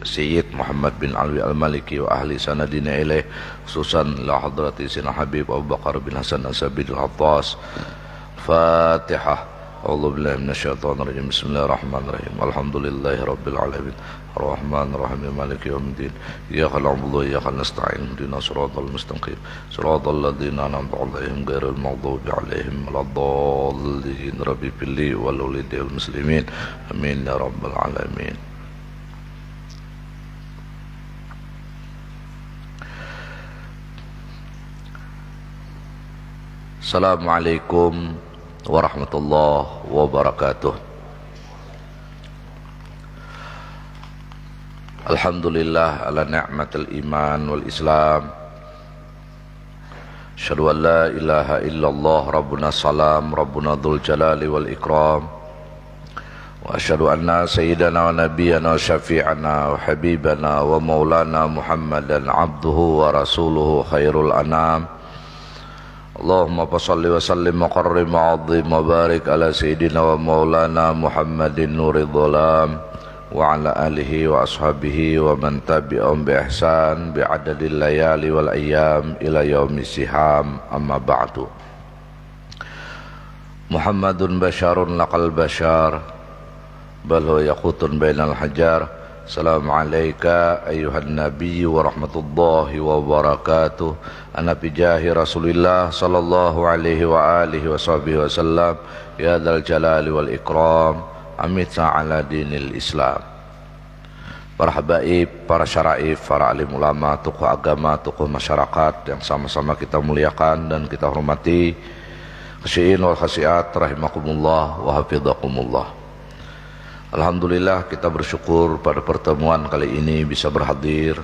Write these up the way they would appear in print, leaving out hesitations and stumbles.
Sayyid Muhammad bin Alwi Al-Maliki wa ahli sanadina ilaih, khususan la hadrati Sayyidina Habib Abu Bakar bin Hasan As-Sabit Al-Hattas. Fatihah. A'udzu billahi minasyaitonir rajim. Bismillahirrahmanirrahim. Alhamdulillahi rabbil alamin. Ar-Rahmanir Rahim. Maliki yaumiddin. Iyyaka na'budu wa iyyaka nasta'in. Ihdinas siratal mustaqim. Siratal ladzina an'amta 'alaihim ghairil maghdubi 'alaihim waladdallin. Rabbi pilli wal walidil muslimin. Amin ya rabbal alamin. Assalamualaikum warahmatullahi wabarakatuh. Alhamdulillah ala ni'matil iman wal islam. Asyhadu an la ilaha illallah rabbuna salam rabbuna dzul jalali wal ikram. Wa asyhadu anna sayyidana wa nabiyyana wa syafi'ana wa habibana wa maulana Muhammadan abduhu wa rasuluhu khairul anam. Allahumma salli wa sallim wa qarrim wa azim wa barik ala sayyidina wa maulana Muhammadin nuril dhalam wa ala alihi wa ashabihi wa man tabi'ahum bi ihsan bi adadil layali wal ayyam ila yaumis siham, amma ba'du. Muhammadun basyarun laqal basyar bal huwa yaqutun bainal hajar. Assalamu alayka ayyuhan nabiy wa rahmatullahi wa barakatuh. Ana bi jahi Rasulillah sallallahu alaihi wa alihi wa sahbihi wasallam. Ya dzal jalali wal ikram, amit ala dinil Islam. Para habaib, para syaraif, para alim ulama, tokoh agama, tokoh masyarakat yang sama-sama kita muliakan dan kita hormati. Khasyiin wal khasyiat rahimakumullah wa hafidhakumullah. Alhamdulillah, kita bersyukur pada pertemuan kali ini bisa berhadir,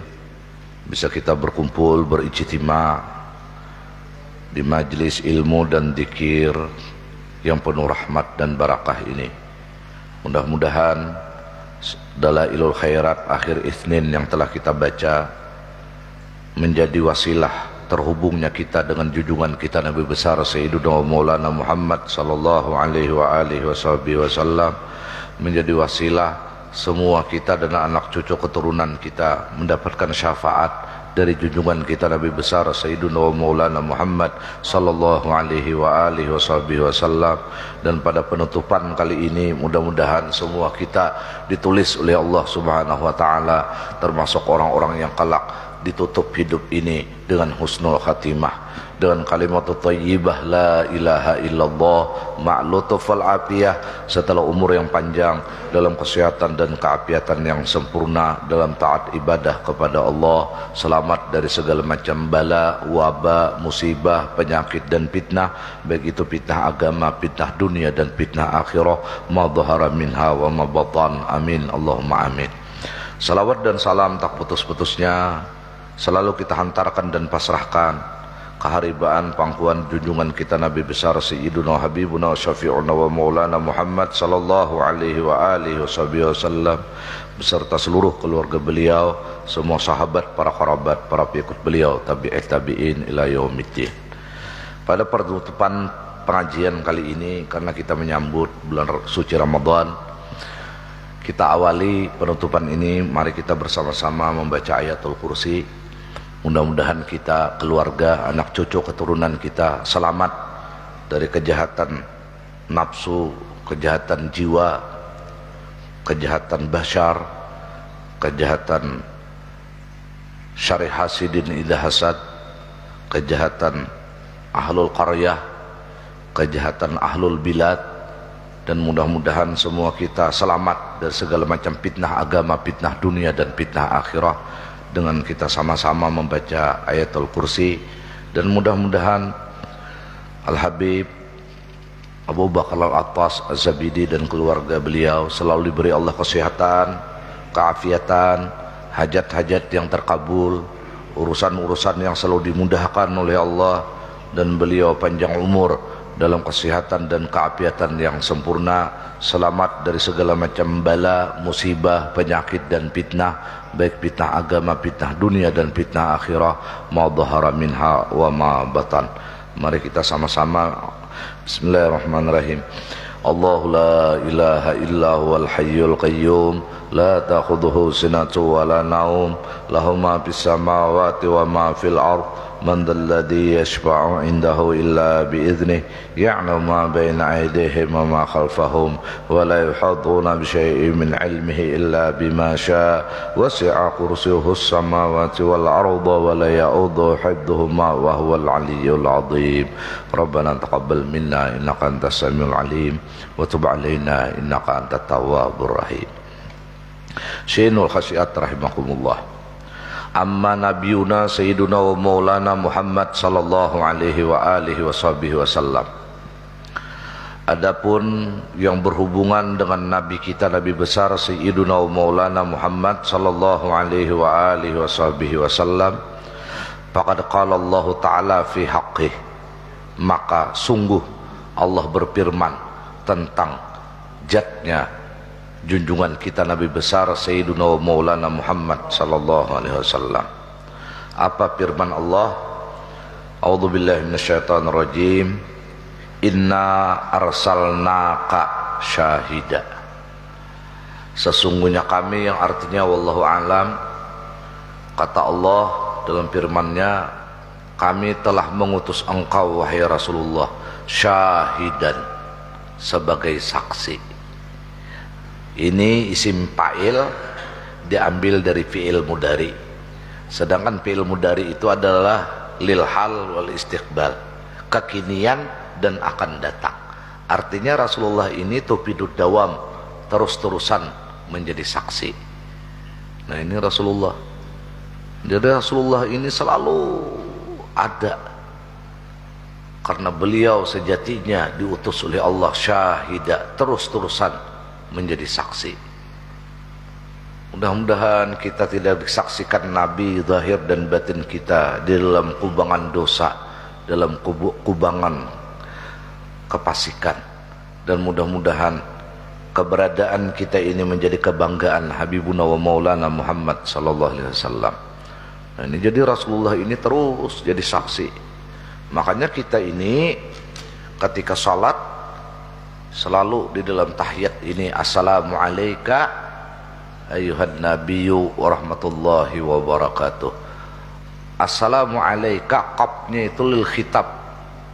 bisa kita berkumpul, berijtima di majlis ilmu dan dzikir yang penuh rahmat dan barakah ini. Mudah-mudahan Dalailul Khairat akhir Isnin yang telah kita baca menjadi wasilah terhubungnya kita dengan junjungan kita Nabi besar Sayyiduna Maulana Muhammad sallallahu alaihi wa alihi wasallam, menjadi wasilah semua kita dan anak cucu keturunan kita mendapatkan syafaat dari junjungan kita Nabi besar Sayyiduna Maulana Muhammad sallallahu alaihi wa alihi wasallam. Dan pada penutupan kali ini mudah-mudahan semua kita ditulis oleh Allah Subhanahu wa taala termasuk orang-orang yang kelak ditutup hidup ini dengan husnul khatimah, dengan kalimat thayyibah la ilaha illallah ma'lutufal afiyah, setelah umur yang panjang dalam kesehatan dan keafiatan yang sempurna dalam taat ibadah kepada Allah, selamat dari segala macam bala, wabah, musibah, penyakit dan fitnah, baik itu fitnah agama, fitnah dunia dan fitnah akhirah, ma dhahara minha wa ma batan. Amin Allahumma amin. Salawat dan salam tak putus-putusnya selalu kita hantarkan dan pasrahkan keharibaan pangkuan junjungan kita Nabi besar Sayyiduna Habibuna Syafi'una wa Maulana Muhammad sallallahu alaihi wa alihi wasallam beserta seluruh keluarga beliau, semua sahabat, para kerabat, para pengikut beliau, tabi'in ila yaumiddin. Pada penutupan pengajian kali ini, karena kita menyambut bulan suci Ramadan, kita awali penutupan ini, mari kita bersama-sama membaca ayatul kursi. Mudah-mudahan kita, keluarga, anak cucu keturunan kita selamat dari kejahatan nafsu, kejahatan jiwa, kejahatan basyar, kejahatan syari hasidin idha hasad, kejahatan ahlul qaryah, kejahatan ahlul bilad. Dan mudah-mudahan semua kita selamat dari segala macam fitnah agama, fitnah dunia dan fitnah akhirah dengan kita sama-sama membaca ayatul kursi. Dan mudah-mudahan Al-Habib Abu Bakar Al-Attas Az-Zabidi dan keluarga beliau selalu diberi Allah kesehatan, keafiatan, hajat-hajat yang terkabul, urusan-urusan yang selalu dimudahkan oleh Allah, dan beliau panjang umur dalam kesehatan dan keafiatan yang sempurna, selamat dari segala macam bala, musibah, penyakit dan fitnah, baik fitnah agama, fitnah dunia dan fitnah akhirah, ma dhahara minha wa ma batan. Mari kita sama-sama bismillahirrahmanirrahim. Allahu la ilaha illa huwal hayyul qayyum لا تأخذه سنة ولا نوم له ما في السماوات وما في الأرض من ذا الذي يشفع عنده إلا بإذنه يعلم ما بين أيديهم وما خلفهم ولا يحيطون بشيء من علمه إلا بما شاء وسع كرسيه السماوات والأرض ولا يؤوده حفظهما وهو العلي العظيم ربنا تقبل منا إنك أنت السميع العليم وتب علينا إنك أنت التواب الرحيم. Syinul khasyiat rahimakumullah. Amma nabiyuna sayyiduna wa maulana Muhammad sallallahu alaihi wa alihi wasallam. Adapun yang berhubungan dengan nabi kita, nabi besar sayyiduna wa maulana Muhammad sallallahu alaihi wa alihi wasallam, faqad qala Allah taala fi haqqih, maka sungguh Allah berfirman tentang zatnya junjungan kita nabi besar sayyiduna wa maulana Muhammad sallallahu alaihi wasallam. Apa firman Allah? A'udzubillahi minasyaitonir rajim. Inna arsalnaka syahida. Sesungguhnya kami, yang artinya wallahu alam, kata Allah dalam firman-Nya, kami telah mengutus engkau wahai Rasulullah syahidan, sebagai saksi. Ini isim fa'il diambil dari fi'il mudari. Sedangkan fi'il mudari itu adalah lil hal wal istiqbal, kekinian dan akan datang. Artinya Rasulullah ini tufidud dawam, terus-terusan menjadi saksi. Nah ini Rasulullah. Jadi Rasulullah ini selalu ada, karena beliau sejatinya diutus oleh Allah syahida, terus-terusan menjadi saksi. Mudah-mudahan kita tidak disaksikan Nabi zahir dan batin kita di dalam kubangan dosa, dalam kubangan kefasikan, dan mudah-mudahan keberadaan kita ini menjadi kebanggaan Habibuna wa Maulana Muhammad sallallahu alaihi wasallam. Nah ini jadi Rasulullah ini terus jadi saksi. Makanya kita ini ketika salat selalu di dalam tahiyat ini assalamu alayka ayyuhan nabiyyu warahmatullahi wabarakatuh. Assalamu alayka, qafnya itu lil khitab,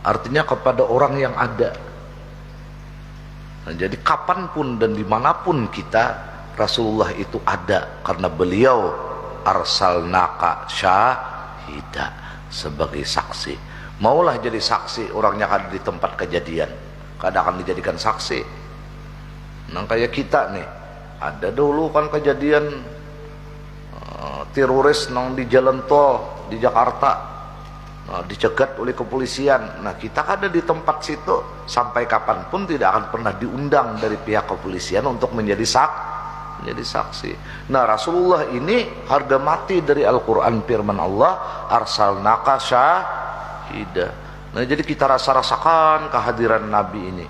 artinya kepada orang yang ada. Nah, jadi kapanpun dan dimanapun kita, Rasulullah itu ada, karena beliau arsalnaka syahida, sebagai saksi. Maulah jadi saksi, orangnya ada di tempat kejadian, kadang akan dijadikan saksi. Nah kayak kita nih, ada dulu kan kejadian teroris nang di jalan tol di Jakarta, dicegat oleh kepolisian. Nah kita ada di tempat situ, sampai kapanpun tidak akan pernah diundang dari pihak kepolisian untuk menjadi saksi. Nah Rasulullah ini harga mati dari Al-Quran, firman Allah arsalnaka syahida. Nah jadi kita rasakan kehadiran Nabi ini.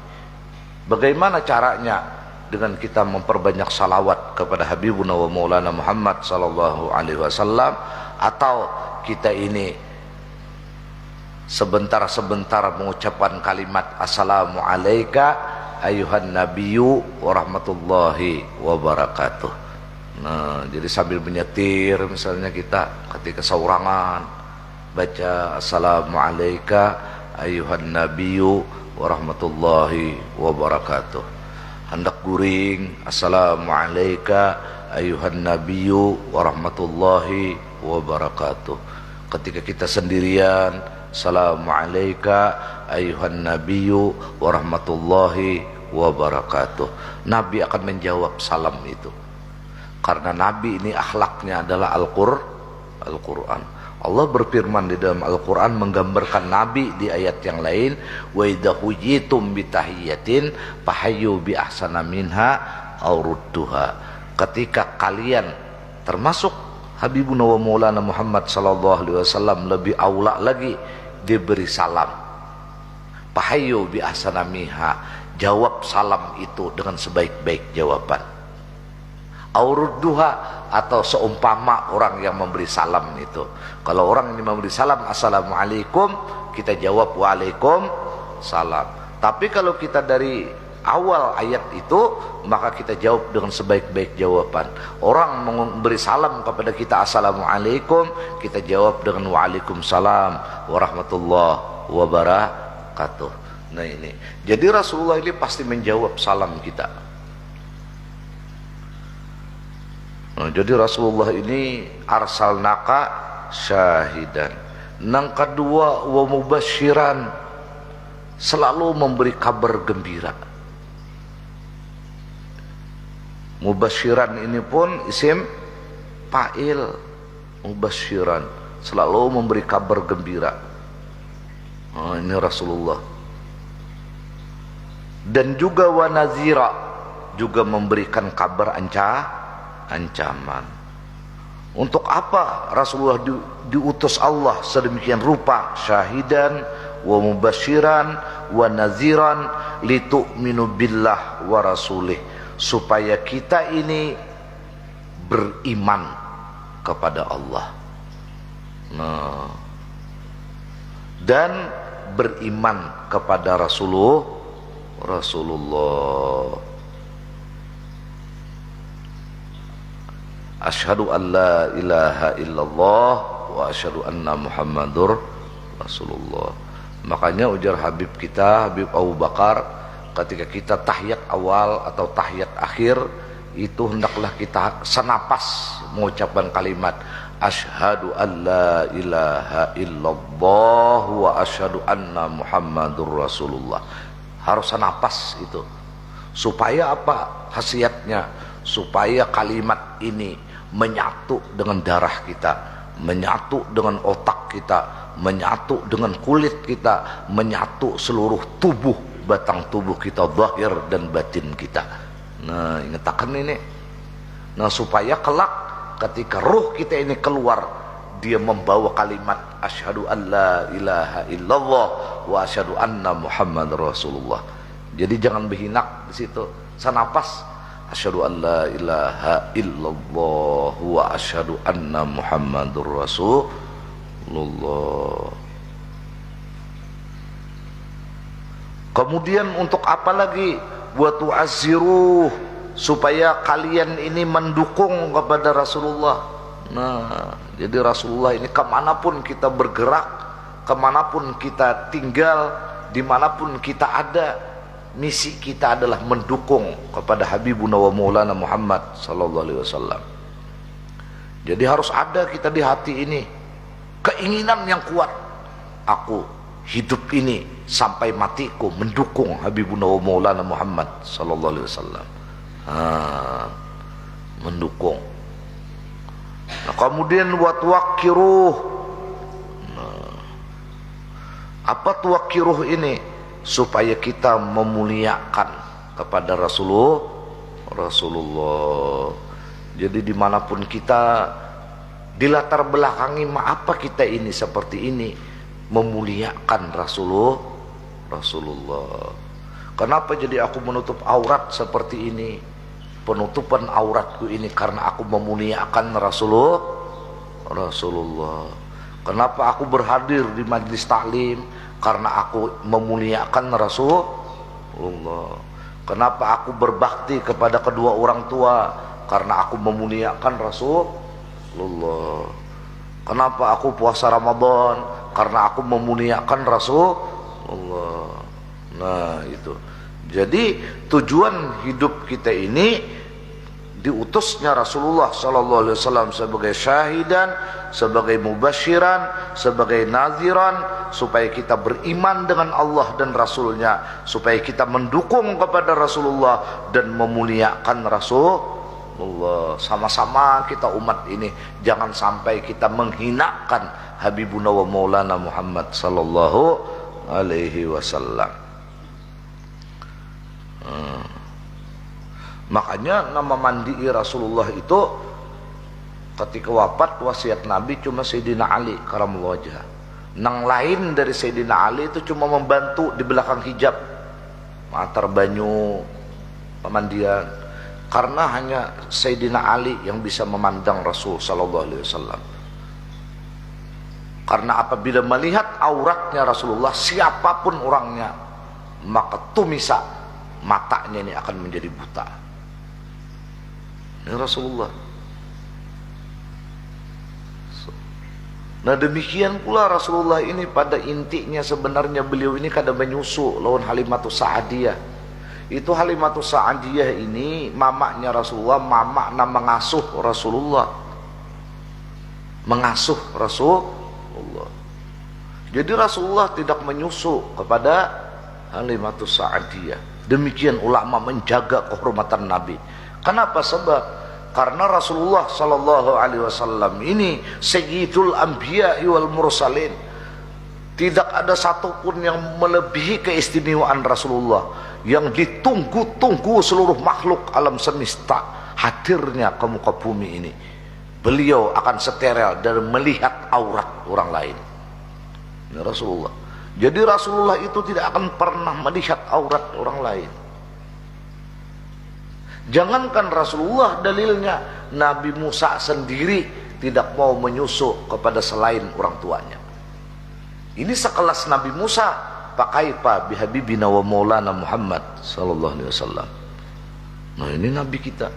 Bagaimana caranya? Dengan kita memperbanyak salawat kepada Habibuna wa Maulana Muhammad sallallahu alaihi wasallam, atau kita ini sebentar-sebentar mengucapkan kalimat assalamu alayka ayyuhan nabiyyu warahmatullahi wabarakatuh. Nah jadi sambil menyetir misalnya kita ketika saurangan baca assalamu alayka ayyuhan nabiyyu warahmatullahi wabarakatuh. Hendak guring assalamu alayka ayyuhan nabiyyu warahmatullahi wabarakatuh. Ketika kita sendirian assalamu alayka ayyuhan nabiyyu warahmatullahi wabarakatuh. Nabi akan menjawab salam itu, karena Nabi ini akhlaknya adalah Al-Quran. Allah berfirman di dalam Al-Quran menggambarkan Nabi di ayat yang lain, wa idza huyitum bitahiyatin fahayyu bi ahsana minha aw rudduha. Ketika kalian, termasuk Habibuna wa Maulana Muhammad sallallahu alaihi wasallam, lebih aula lagi diberi salam, fahayyu bi ahsana minha, jawab salam itu dengan sebaik-baik jawaban. Aw rudduha, atau seumpama orang yang memberi salam itu. Kalau orang ini memberi salam assalamualaikum, kita jawab waalaikum salam. Tapi kalau kita dari awal ayat itu, maka kita jawab dengan sebaik-baik jawaban. Orang memberi salam kepada kita, assalamualaikum, kita jawab dengan waalaikumsalam warahmatullahi wabarakatuh. Nah ini, jadi Rasulullah ini pasti menjawab salam kita. Nah, jadi Rasulullah ini arsalnaka syahidan. Yang kedua, wa mubasyiran, selalu memberi kabar gembira. Mubasyiran ini pun isim fa'il, mubasyiran, selalu memberi kabar gembira. Oh, ini Rasulullah. Dan juga wa nazira, juga memberikan kabar ancaman. Untuk apa Rasulullah diutus Allah sedemikian rupa? Syahidan wa mubasyiran wa naziran litu'minu billah wa rasulih, supaya kita ini beriman kepada Allah, nah, dan beriman kepada Rasulullah. Asyhadu an la ilaha illallah wa asyhadu anna Muhammadur Rasulullah. Makanya ujar Habib kita, Habib Abu Bakar, ketika kita tahiyat awal atau tahiyat akhir itu hendaklah kita senapas mengucapkan kalimat asyhadu an la ilaha illallah wa asyhadu anna Muhammadur Rasulullah. Harus senapas itu. Supaya apa khasiatnya? Supaya kalimat ini menyatu dengan darah kita, menyatu dengan otak kita, menyatu dengan kulit kita, menyatu seluruh tubuh, batang tubuh kita, zahir dan batin kita. Nah, ingatkan ini. Nah, supaya kelak ketika ruh kita ini keluar, dia membawa kalimat asyhadu an la ilaha illallah wa asyhadu anna Muhammadar Rasulullah. Jadi jangan berhinak di situ. Senapas asyhadu an la ilaha illallah wa asyhadu anna Muhammadur Rasulullah. Kemudian untuk apa lagi? Wa tu'azziruh, supaya kalian ini mendukung kepada Rasulullah. Nah, jadi Rasulullah ini kemanapun kita bergerak, kemanapun kita tinggal, dimanapun kita ada, misi kita adalah mendukung kepada Habibuna wa Maulana Muhammad sallallahu alaihi wasallam. Jadi harus ada kita di hati ini keinginan yang kuat. Aku hidup ini sampai matiku mendukung Habibuna wa Maulana Muhammad sallallahu alaihi wasallam. Mendukung. Nah, kemudian wa tuwaqqiruh. Nah, apa tuwaqqiruh ini? Supaya kita memuliakan kepada Rasulullah. Jadi dimanapun kita, di latar belakangi apa kita ini seperti ini, memuliakan Rasulullah. Kenapa jadi aku menutup aurat seperti ini? Penutupan auratku ini karena aku memuliakan Rasulullah. Kenapa aku berhadir di majlis taklim? Karena aku memuliakan Rasulullah. Kenapa aku berbakti kepada kedua orang tua? Karena aku memuliakan Rasulullah. Kenapa aku puasa Ramadan? Karena aku memuliakan Rasulullah. Nah itu. Jadi tujuan hidup kita ini, diutusnya Rasulullah sallallahu alaihi wasallam sebagai syahidan, sebagai mubasyiran, sebagai naziran, supaya kita beriman dengan Allah dan Rasulnya, supaya kita mendukung kepada Rasulullah dan memuliakan Rasulullah. Sama-sama kita umat ini jangan sampai kita menghinakan Habibuna wa Maulana Muhammad sallallahu alaihi wasallam. Makanya nama mandi Rasulullah itu ketika wafat wasiat Nabi cuma Sayyidina Ali karamallahu wajhah. Nang lain dari Sayyidina Ali itu cuma membantu di belakang hijab, matar banyu, pemandian. Karena hanya Sayyidina Ali yang bisa memandang Rasul sallallahu alaihi wasallam. Karena apabila melihat auratnya Rasulullah, siapapun orangnya, maka tumisa, matanya ini akan menjadi buta. Ini Rasulullah. Nah demikian pula Rasulullah ini pada intinya sebenarnya beliau ini kada menyusu lawan Halimatus Sa'diyah. Itu Halimatus Sa'diyah ini mamaknya Rasulullah, mamakna mengasuh Rasulullah. Mengasuh Rasulullah. Jadi Rasulullah tidak menyusu kepada Halimatus Sa'diyah. Demikian ulama menjaga kehormatan Nabi. Kenapa? Sebab karena Rasulullah sallallahu alaihi wasallam ini sayyidul anbiya wal mursalin. Tidak ada satupun yang melebihi keistimewaan Rasulullah, yang ditunggu-tunggu seluruh makhluk alam semesta hadirnya ke muka bumi ini. Beliau akan steril dari melihat aurat orang lain. Ini Rasulullah. Jadi Rasulullah itu tidak akan pernah melihat aurat orang lain. Jangankan Rasulullah, dalilnya Nabi Musa sendiri tidak mau menyusu kepada selain orang tuanya. Ini sekelas Nabi Musa, pakaipa bihabibina wa maulana Muhammad sallallahu alaihi wasallam. Nah ini Nabi kita.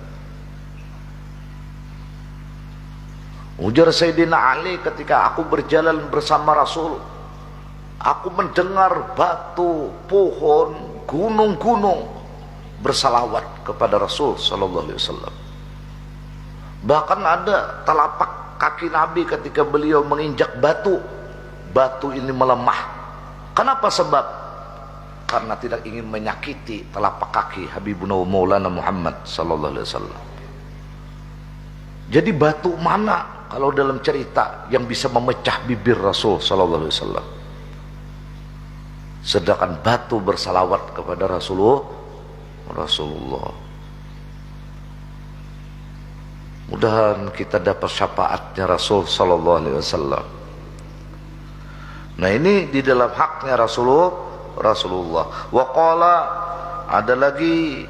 Ujar Sayyidina Ali, ketika aku berjalan bersama Rasul, aku mendengar batu, pohon, gunung-gunung bersalawat kepada Rasul sallallahu alaihi wasallam. Bahkan ada telapak kaki Nabi ketika beliau menginjak batu, batu ini melemah. Kenapa? Sebab karena tidak ingin menyakiti telapak kaki Habibuna wa Maulana Muhammad sallallahu alaihi wasallam. Jadi batu mana kalau dalam cerita yang bisa memecah bibir Rasul sallallahu alaihi wasallam? Sedangkan batu bersalawat kepada Rasulullah. Mudahan kita dapat syafaatnya Rasul sallallahu alaihi wasallam. Nah ini di dalam haknya Rasulullah. Wa qala, ada lagi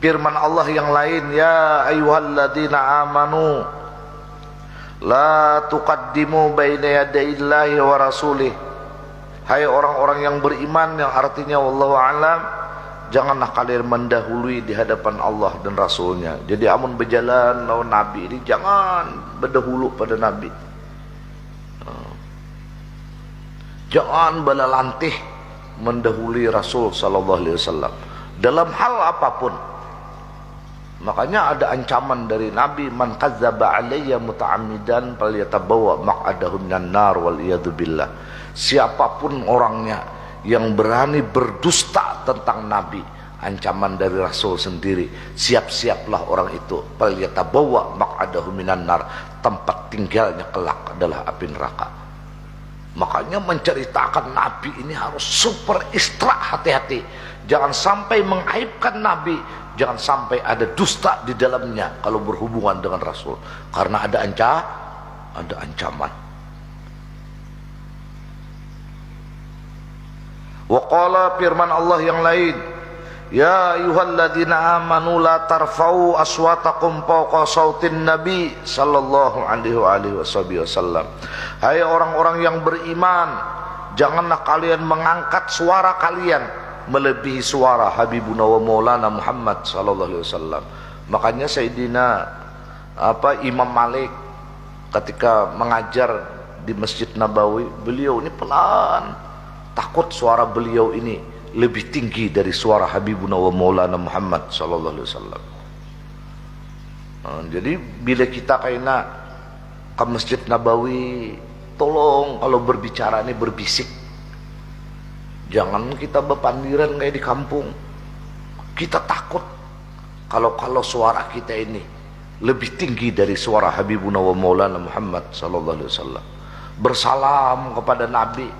firman Allah yang lain, ya ayyuhalladzina amanu la tuqaddimu baina yadayillahi wa rasulih. Hai orang-orang yang beriman, yang artinya wallahu alam, janganlah kalian mendahului di hadapan Allah dan Rasulnya. Jadi amun berjalan lawan Nabi ini jangan berdahulu pada Nabi. Jangan balalantih mendahului Rasul sallallahu alaihi wasallam dalam hal apapun. Makanya ada ancaman dari Nabi, man kadzdzaba alayya muta'ammidan falyatabawwa maq'adahu minan nar wal iyadu billah. Siapapun orangnya yang berani berdusta tentang Nabi, ancaman dari Rasul sendiri, siap-siaplah orang itu, falyatabawwa maq'adahu minan nar, tempat tinggalnya kelak adalah api neraka. Makanya menceritakan Nabi ini harus super ekstra hati-hati. Jangan sampai mengaibkan Nabi, jangan sampai ada dusta di dalamnya kalau berhubungan dengan Rasul, karena ada ancaman. Wa qala, firman Allah yang lain, ya ayyuhalladzina amanu la tarfa'u aswatakum fawqa sautin nabi sallallahu alaihi wasallam. Hai orang-orang yang beriman, janganlah kalian mengangkat suara kalian melebihi suara Habibuna wa Maulana Muhammad sallallahu alaihi wasallam. Makanya Sayyidina Imam Malik ketika mengajar di Masjid Nabawi, beliau ini pelan, takut suara beliau ini lebih tinggi dari suara Habibuna wa Maulana Muhammad sallallahu alaihi wasallam. Jadi bila kita kena ke Masjid Nabawi, tolong kalau berbicara ini berbisik. Jangan kita berpandiran kayak di kampung. Kita takut kalau suara kita ini lebih tinggi dari suara Habibuna wa Maulana Muhammad sallallahu alaihi wasallam. Bersalam kepada Nabi,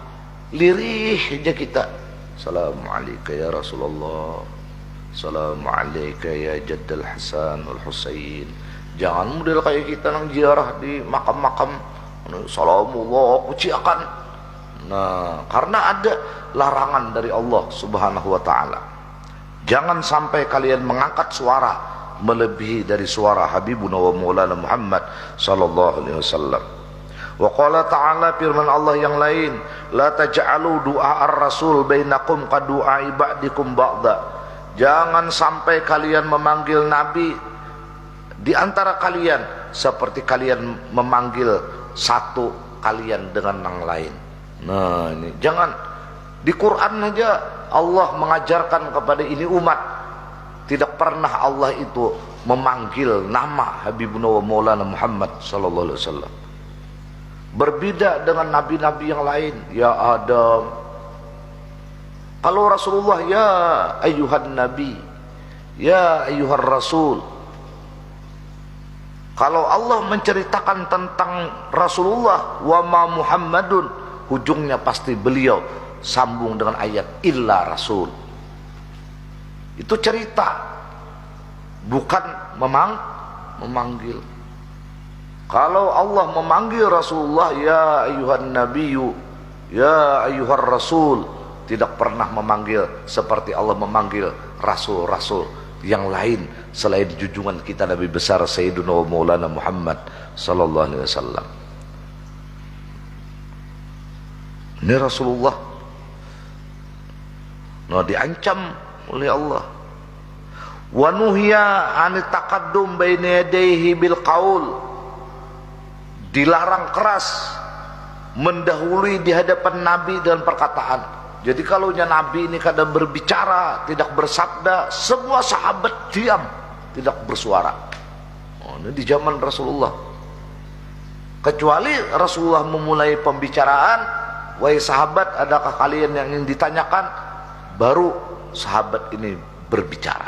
lirih aja kita. Assalamualaikum ya Rasulullah, Assalamualaikum ya Jaddal Hasan wal Husain. Jangan model kayak kita nang ziarah di makam-makam, salamullah pujiakan. Nah, karena ada larangan dari Allah Subhanahu wa taala. Jangan sampai kalian mengangkat suara melebihi dari suara Habibuna wa Maulana Muhammad sallallahu alaihi wasallam. Wa qala ta'ala, firman Allah yang lain, la taj'alu du'a ar-rasul bainakum ka du'a ba'dikum ba'da. Jangan sampai kalian memanggil nabi di antara kalian seperti kalian memanggil satu kalian dengan yang lain. Nah, ini jangan. Di Quran aja Allah mengajarkan kepada ini umat, tidak pernah Allah itu memanggil nama Habibuna wa Maulana Muhammad sallallahu alaihi wasallam. Berbeda dengan nabi-nabi yang lain, ya Adam. Kalau Rasulullah, ya ayyuhan nabi, ya ayyuhar rasul. Kalau Allah menceritakan tentang Rasulullah, wa ma Muhammadun, ujungnya pasti beliau sambung dengan ayat illa rasul. Itu cerita, bukan memanggil. Kalau Allah memanggil Rasulullah, ya ayyuhan nabiyyu, ya ayyuhar rasul, tidak pernah memanggil seperti Allah memanggil rasul-rasul yang lain selain junjungan kita Nabi besar Sayyiduna wa Maulana Muhammad sallallahu alaihi wasallam. Ini Rasulullah, nah diancam oleh Allah. Wa nuhiya an taqaddum baina yadayhi bil qaul, dilarang keras mendahului di hadapan Nabi dengan perkataan. Jadi kalau Nabi ini kadang berbicara, tidak bersabda, semua sahabat diam, tidak bersuara. Oh, ini di zaman Rasulullah. Kecuali Rasulullah memulai pembicaraan, wahai sahabat, adakah kalian yang ingin ditanyakan? Baru sahabat ini berbicara.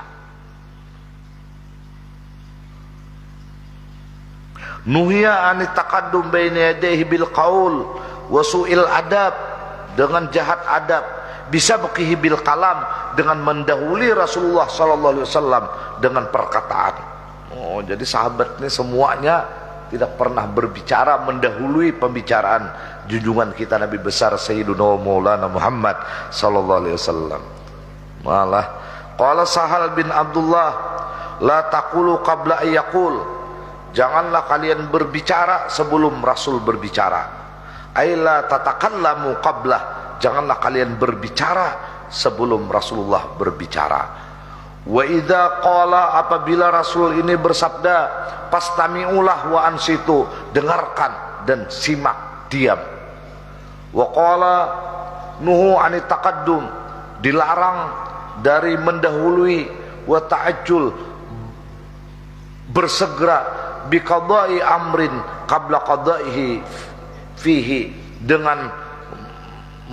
Nuhiya an taqaddum baina yadayhi bil qaul wa su'il adab, dengan jahat adab, bisa bekihi bil kalam, dengan mendahului Rasulullah sallallahu alaihi wasallam dengan perkataan. Oh, jadi sahabat ini semuanya tidak pernah berbicara mendahului pembicaraan junjungan kita Nabi besar Sayyiduna Maulana Muhammad sallallahu alaihi wasallam. Malah qala Sahal bin Abdullah, la taqulu qabla ayyaqul, janganlah kalian berbicara sebelum Rasul berbicara. Aila tatakallamu qablah, janganlah kalian berbicara sebelum Rasulullah berbicara. Wa idza qala, apabila Rasul ini bersabda, pastami'ulah wa ansitu, dengarkan dan simak, diam. Wa qala nuhu anit taqaddum, dilarang dari mendahului, wa ta'ajjul, bersegera, biqada'i amrin qabla qada'ihi fihi, dengan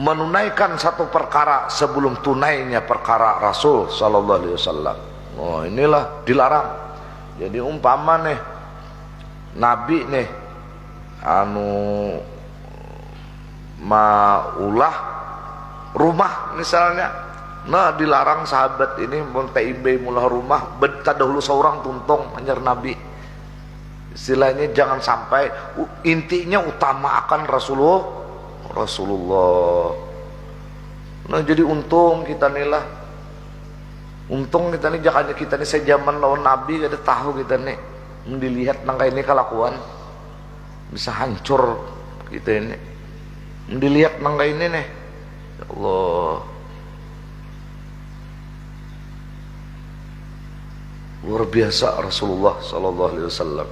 menunaikan satu perkara sebelum tunainya perkara Rasul sallallahu alaihi wasallam. Oh, inilah dilarang. Jadi umpama nih Nabi nih maulah rumah misalnya, nah dilarang sahabat ini monteimbe mulah rumah dahulu seorang tuntung anjar Nabi. Istilahnya jangan sampai, intinya utama akan Rasulullah. Nah jadi untung kita nih lah, untung kita nih, jangan kita nih sejaman lawan Nabi, kada tahu kita nih dilihat nangka ini kelakuan bisa hancur kita ini, dilihat nangka ini nih, ya Allah, luar biasa Rasulullah sallallahu alaihi wasallam.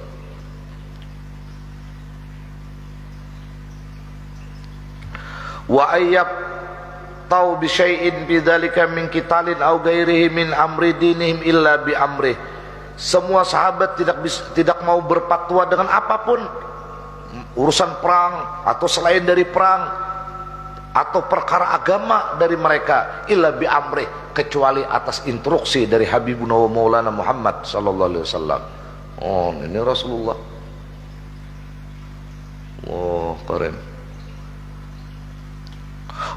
Wa ayyab tau bi syai'in bidzalika min qitalin aw ghairihi min amri dinihim illa bi amrih. Semua sahabat tidak mau berfatwa dengan apapun, urusan perang atau selain dari perang atau perkara agama dari mereka, illa bi amrih, kecuali atas instruksi dari Habibuna wa Maulana Muhammad sallallahu alaihi wasallam. Oh, ini Rasulullah. Oh, keren.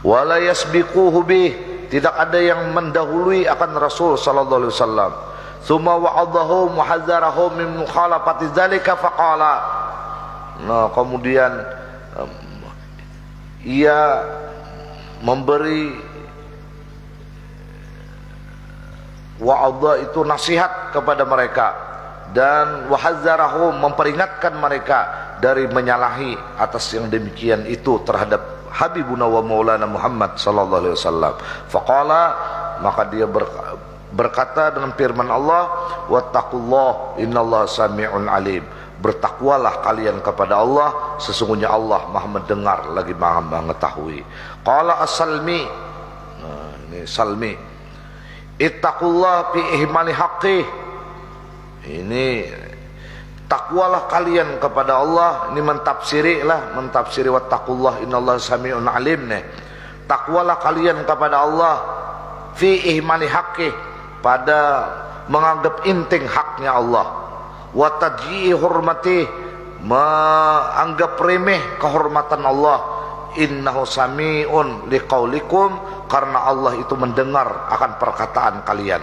Wala yasbiquhu bih, tidak ada yang mendahului akan Rasul sallallahu alaihi wasallam. Tsumma wa'adahu muhadzarahu min mukhalafati dzalika faqala. Nah, kemudian ia memberi wa'adha, itu nasihat kepada mereka, dan wahazzarahum, memperingatkan mereka dari menyalahi atas yang demikian itu terhadap Habibuna wa Maulana Muhammad sallallahu alaihi wasallam. Faqala, maka dia berkata dengan firman Allah, wattaqullah innallaha sami'un alim. Bertakwalah kalian kepada Allah, sesungguhnya Allah Maha mendengar lagi Maha mengetahui. Qala as-Salmi, nah ini Salmi, ittaqullah fi ihmali haqqih. Ini takwalah kalian kepada Allah, ini mentafsiri wattaqullah innallaha sami'un alim nih. Takwalah kalian kepada Allah fi ihmali haqqih, pada menganggap inting haknya Allah, wa tadji'i hurmatih, menganggap remeh kehormatan Allah. Innahu sami'un liqaulikum, karena Allah itu mendengar akan perkataan kalian.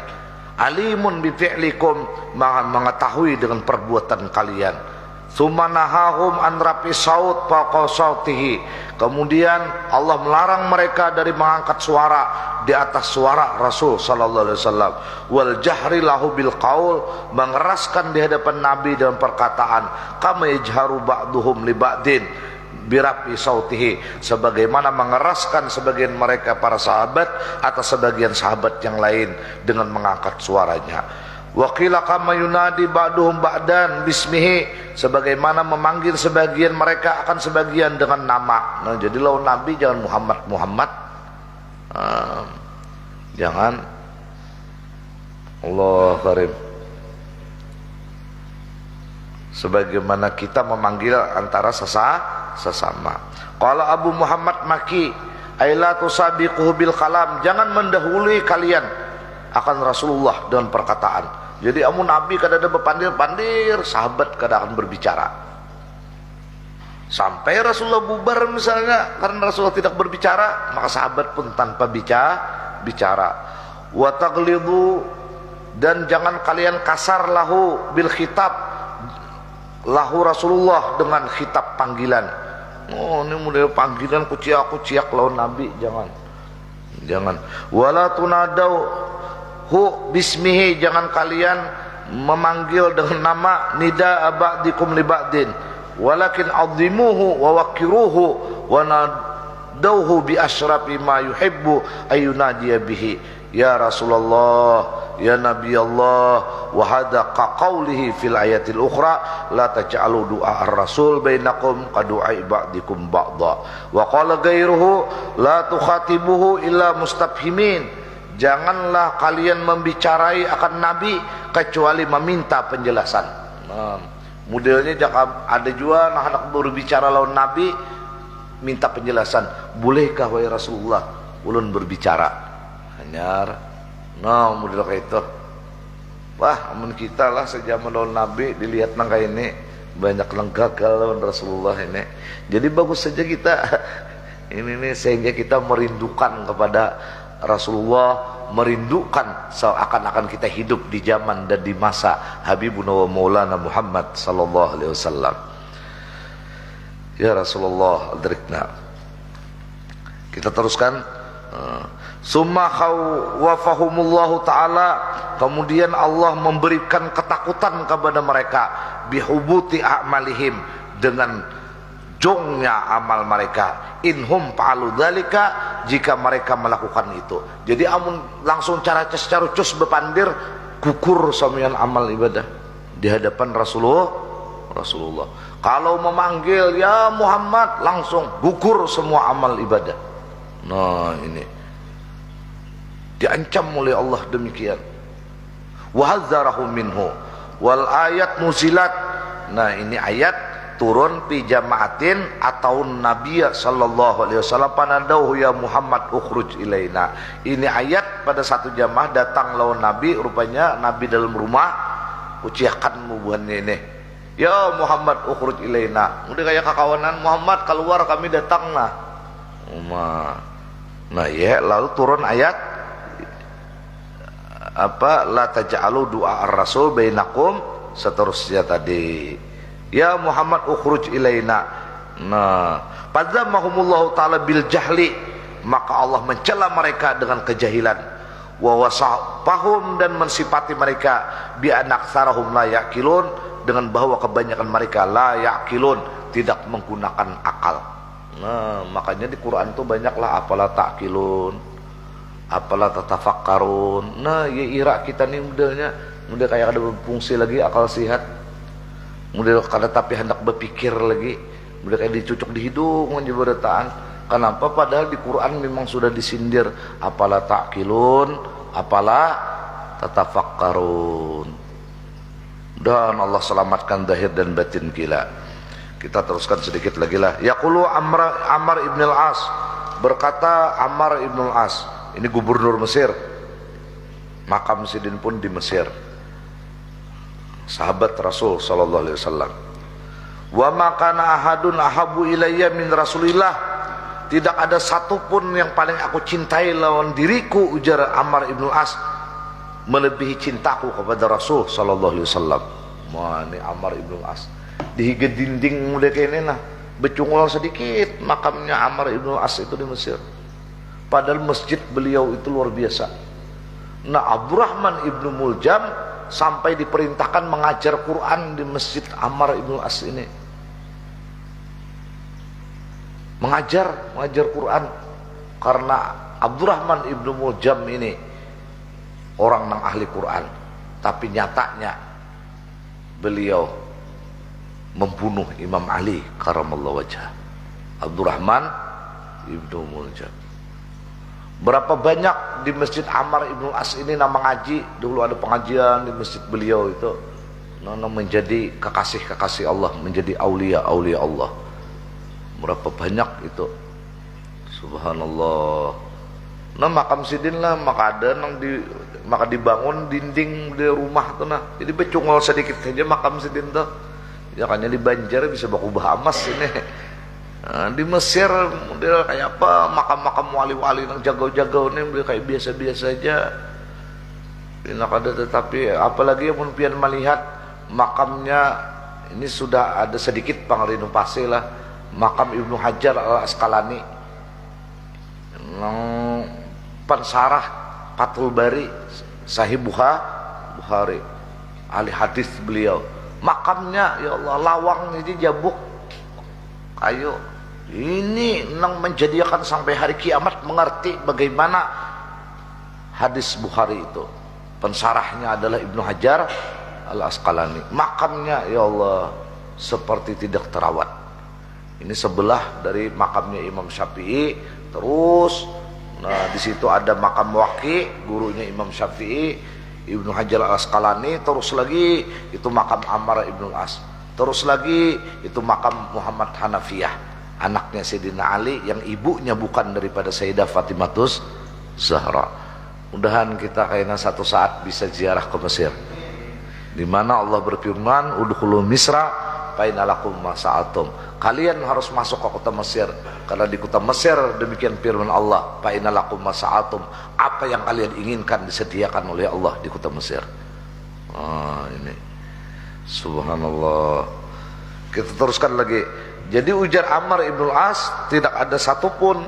Alimun bi fi'likum, mengetahui dengan perbuatan kalian. Tsumma nahahum an rafi saut faqa sautihi, kemudian Allah melarang mereka dari mengangkat suara di atas suara Rasul sallallahu alaihi wasallam, wal jahri lahu bil qaul, mengeraskan di hadapan Nabi dengan perkataan, kama yajharu ba'duhum li ba'din birafi sautihi, sebagaimana mengeraskan sebagian mereka para sahabat atas sebagian sahabat yang lain dengan mengangkat suaranya. Wa qila kama yunadi ba'duhum ba'dan bismihi, sebagaimana memanggil sebagian mereka akan sebagian dengan nama. Nah, jadi lawan Nabi jangan Muhammad, jangan Allah karim, sebagaimana kita memanggil antara sesama. Qala Abu Muhammad Maki, aila tusabiquhu bil kalam, jangan mendahului kalian akan Rasulullah dengan perkataan. Jadi amun Nabi kadang-kadang berpandir-pandir, sahabat kadang akan berbicara. Sampai Rasulullah bubar misalnya, karena Rasulullah tidak berbicara, maka sahabat pun tanpa bicara. Wa taghlidu, dan jangan kalian kasar lahu bil khitab, lahu Rasulullah dengan khitab panggilan. Oh, ini model panggilan kuciak lawan Nabi, jangan. Wala tunadau hu bismihi, jangan kalian memanggil dengan nama nida ba'dikum li ba'din, walakin azimuhu wa waqiruhu wa nadauhu bi asyrafi ma yuhibbu ayunadiya bihi, ya Rasulullah, ya Nabi Allah, wa hadza ka qaulihi fil ayatil ukhra, la taj'alu du'a ar-rasul bainakum ka du'a ba'dikum ba'dha, wa qala ghairuhu la tukhatibuhu illa mustafhimin, janganlah kalian membicarai akan Nabi kecuali meminta penjelasan. Nah, modelnya jangan ada juga anak berbicara lawan Nabi minta penjelasan. Bolehkah wahai Rasulullah ulun berbicara? Hanyar. Nah, model kayak itu. Wah, amun kita lah sejaman lawan Nabi dilihat nang kayak ini banyak yang gagal lawan Rasulullah ini. Jadi bagus saja kita ini nih, sehingga kita merindukan kepada Rasulullah, merindukan seakan-akan kita hidup di zaman dan di masa Habibuna wa Maulana Muhammad sallallahu alaihi wasallam. Ya Rasulullah adrikna. Kita teruskan. Summa khawwafahumullahu ta'ala, kemudian Allah memberikan ketakutan kepada mereka bihubuti a'malihim, dengan jongnya amal mereka, inhum fa'alu dzalika, jika mereka melakukan itu. Jadi amun langsung cara cus bepandir, gugur samian amal ibadah di hadapan Rasulullah. Kalau memanggil ya Muhammad, langsung gugur semua amal ibadah. Nah, ini diancam oleh Allah demikian. Wa hadzarahu minhu wal ayat nuzilat. Nah, ini ayat turun pi jamaatin atau Nabi sallallahu alaihi wasallam panadahu ya Muhammad ukhruj ilaina. Ini ayat pada satu jamaah datang lawan Nabi, rupanya Nabi dalam rumah uciakan mubuhan ini. Ya Muhammad ukhruj ilaina. Udah kayak kakawanan, Muhammad keluar kami datang nah. Nah, ya lalu turun ayat apa, la taj'alu du'a ar-rasul bainakum, seterusnya tadi. Ya Muhammad ukhruj ilaina. Nah, padzamahumullahu ta'ala bil jahli, maka Allah mencela mereka dengan kejahilan. wa wasafahum, dan mensifati mereka bi anaksarahum la yaqilun, dengan bahwa kebanyakan mereka la yaqilun, tidak menggunakan akal. Nah, makanya di Quran tuh banyaklah apalah taqilun, apalah tatafakkarun. Nah, ya ira kita nih modelnya, model kayak ada berfungsi lagi akal sehat. Model kada tapi hendak berpikir lagi, model kayak dicucuk di hidung menjebarataan. Kenapa? Padahal di Quran memang sudah disindir apalah taqilun, apalah tatafakkarun. Dan Allah selamatkan zahir dan batin kita. Kita teruskan sedikit lagi lah. Yaqulu Ammar ibn al-As, berkata Ammar ibn al-As, ini gubernur Mesir. Makam Sidin pun di Mesir. Sahabat Rasul sallallahu alaihi wasallam. Wa ma kana ahadun ahabu ilayya min Rasulillah. Tidak ada satupun yang paling aku cintai lawan diriku, ujar Ammar ibn al-As, melebihi cintaku kepada Rasul sallallahu alaihi wasallam. Wah, ini Ammar ibn al-As dihiga dinding muda kayak ini nah, becungul sedikit makamnya Ammar ibn al-As itu di Mesir. Padahal masjid beliau itu luar biasa. Nah, Abdurrahman ibn Muljam sampai diperintahkan mengajar Quran di masjid Ammar ibn al-As ini. Mengajar Quran, karena Abdurrahman ibnu Muljam ini orang yang ahli Quran, tapi nyatanya beliau membunuh Imam Ali karamallahu wajhah. Abdurrahman ibnu Muljam. Berapa banyak di masjid Ammar ibnu As ini nama ngaji, dulu ada pengajian di masjid beliau itu, menjadi kekasih Allah, menjadi aulia Allah. Berapa banyak itu, subhanallah. Nah, makam Sidin lah, maka dibangun dinding di rumah tuh nah, jadi becungol sedikit saja makam Sidin tuh. Ya kayaknya di Banjar bisa baku bahamas ini. Nah, di Mesir model kayak apa, makam-makam wali-wali yang jago-jago ini model kayak biasa-biasa aja. Enak ada, tetapi apalagi yang pian melihat makamnya ini sudah ada sedikit pangrenovasi lah. Makam Ibnu Hajar al-Asqalani nang pansarah Fathul Bari Sahih Bukhari, ahli hadis beliau. Makamnya ya Allah lawang ini jabuk kayu. Ini nang menjadikan sampai hari kiamat mengerti bagaimana hadis Bukhari itu. Pensarahnya adalah Ibnu Hajar al-Asqalani. Makamnya ya Allah seperti tidak terawat. Ini sebelah dari makamnya Imam Syafi'i. Terus, nah di situ ada makam Waqi, gurunya Imam Syafi'i, Ibnu Hajar al-Asqalani. Terus lagi itu makam Ammar ibn al-As. Terus lagi itu makam Muhammad Hanafiyah, anaknya Sayyidina Ali, yang ibunya bukan daripada Sayyidah Fatimatus Zahra. Mudahan kita kayaknya satu saat bisa ziarah ke Mesir, di mana Allah berfirman, udkhulu Misra fainalakum masa'atum. Kalian harus masuk ke kota Mesir, karena di kota Mesir demikian firman Allah, fainalakum masa'atum, apa yang kalian inginkan disediakan oleh Allah di kota Mesir. Ini subhanallah. Kita teruskan lagi. Jadi ujar Ammar ibn al-As, tidak ada satupun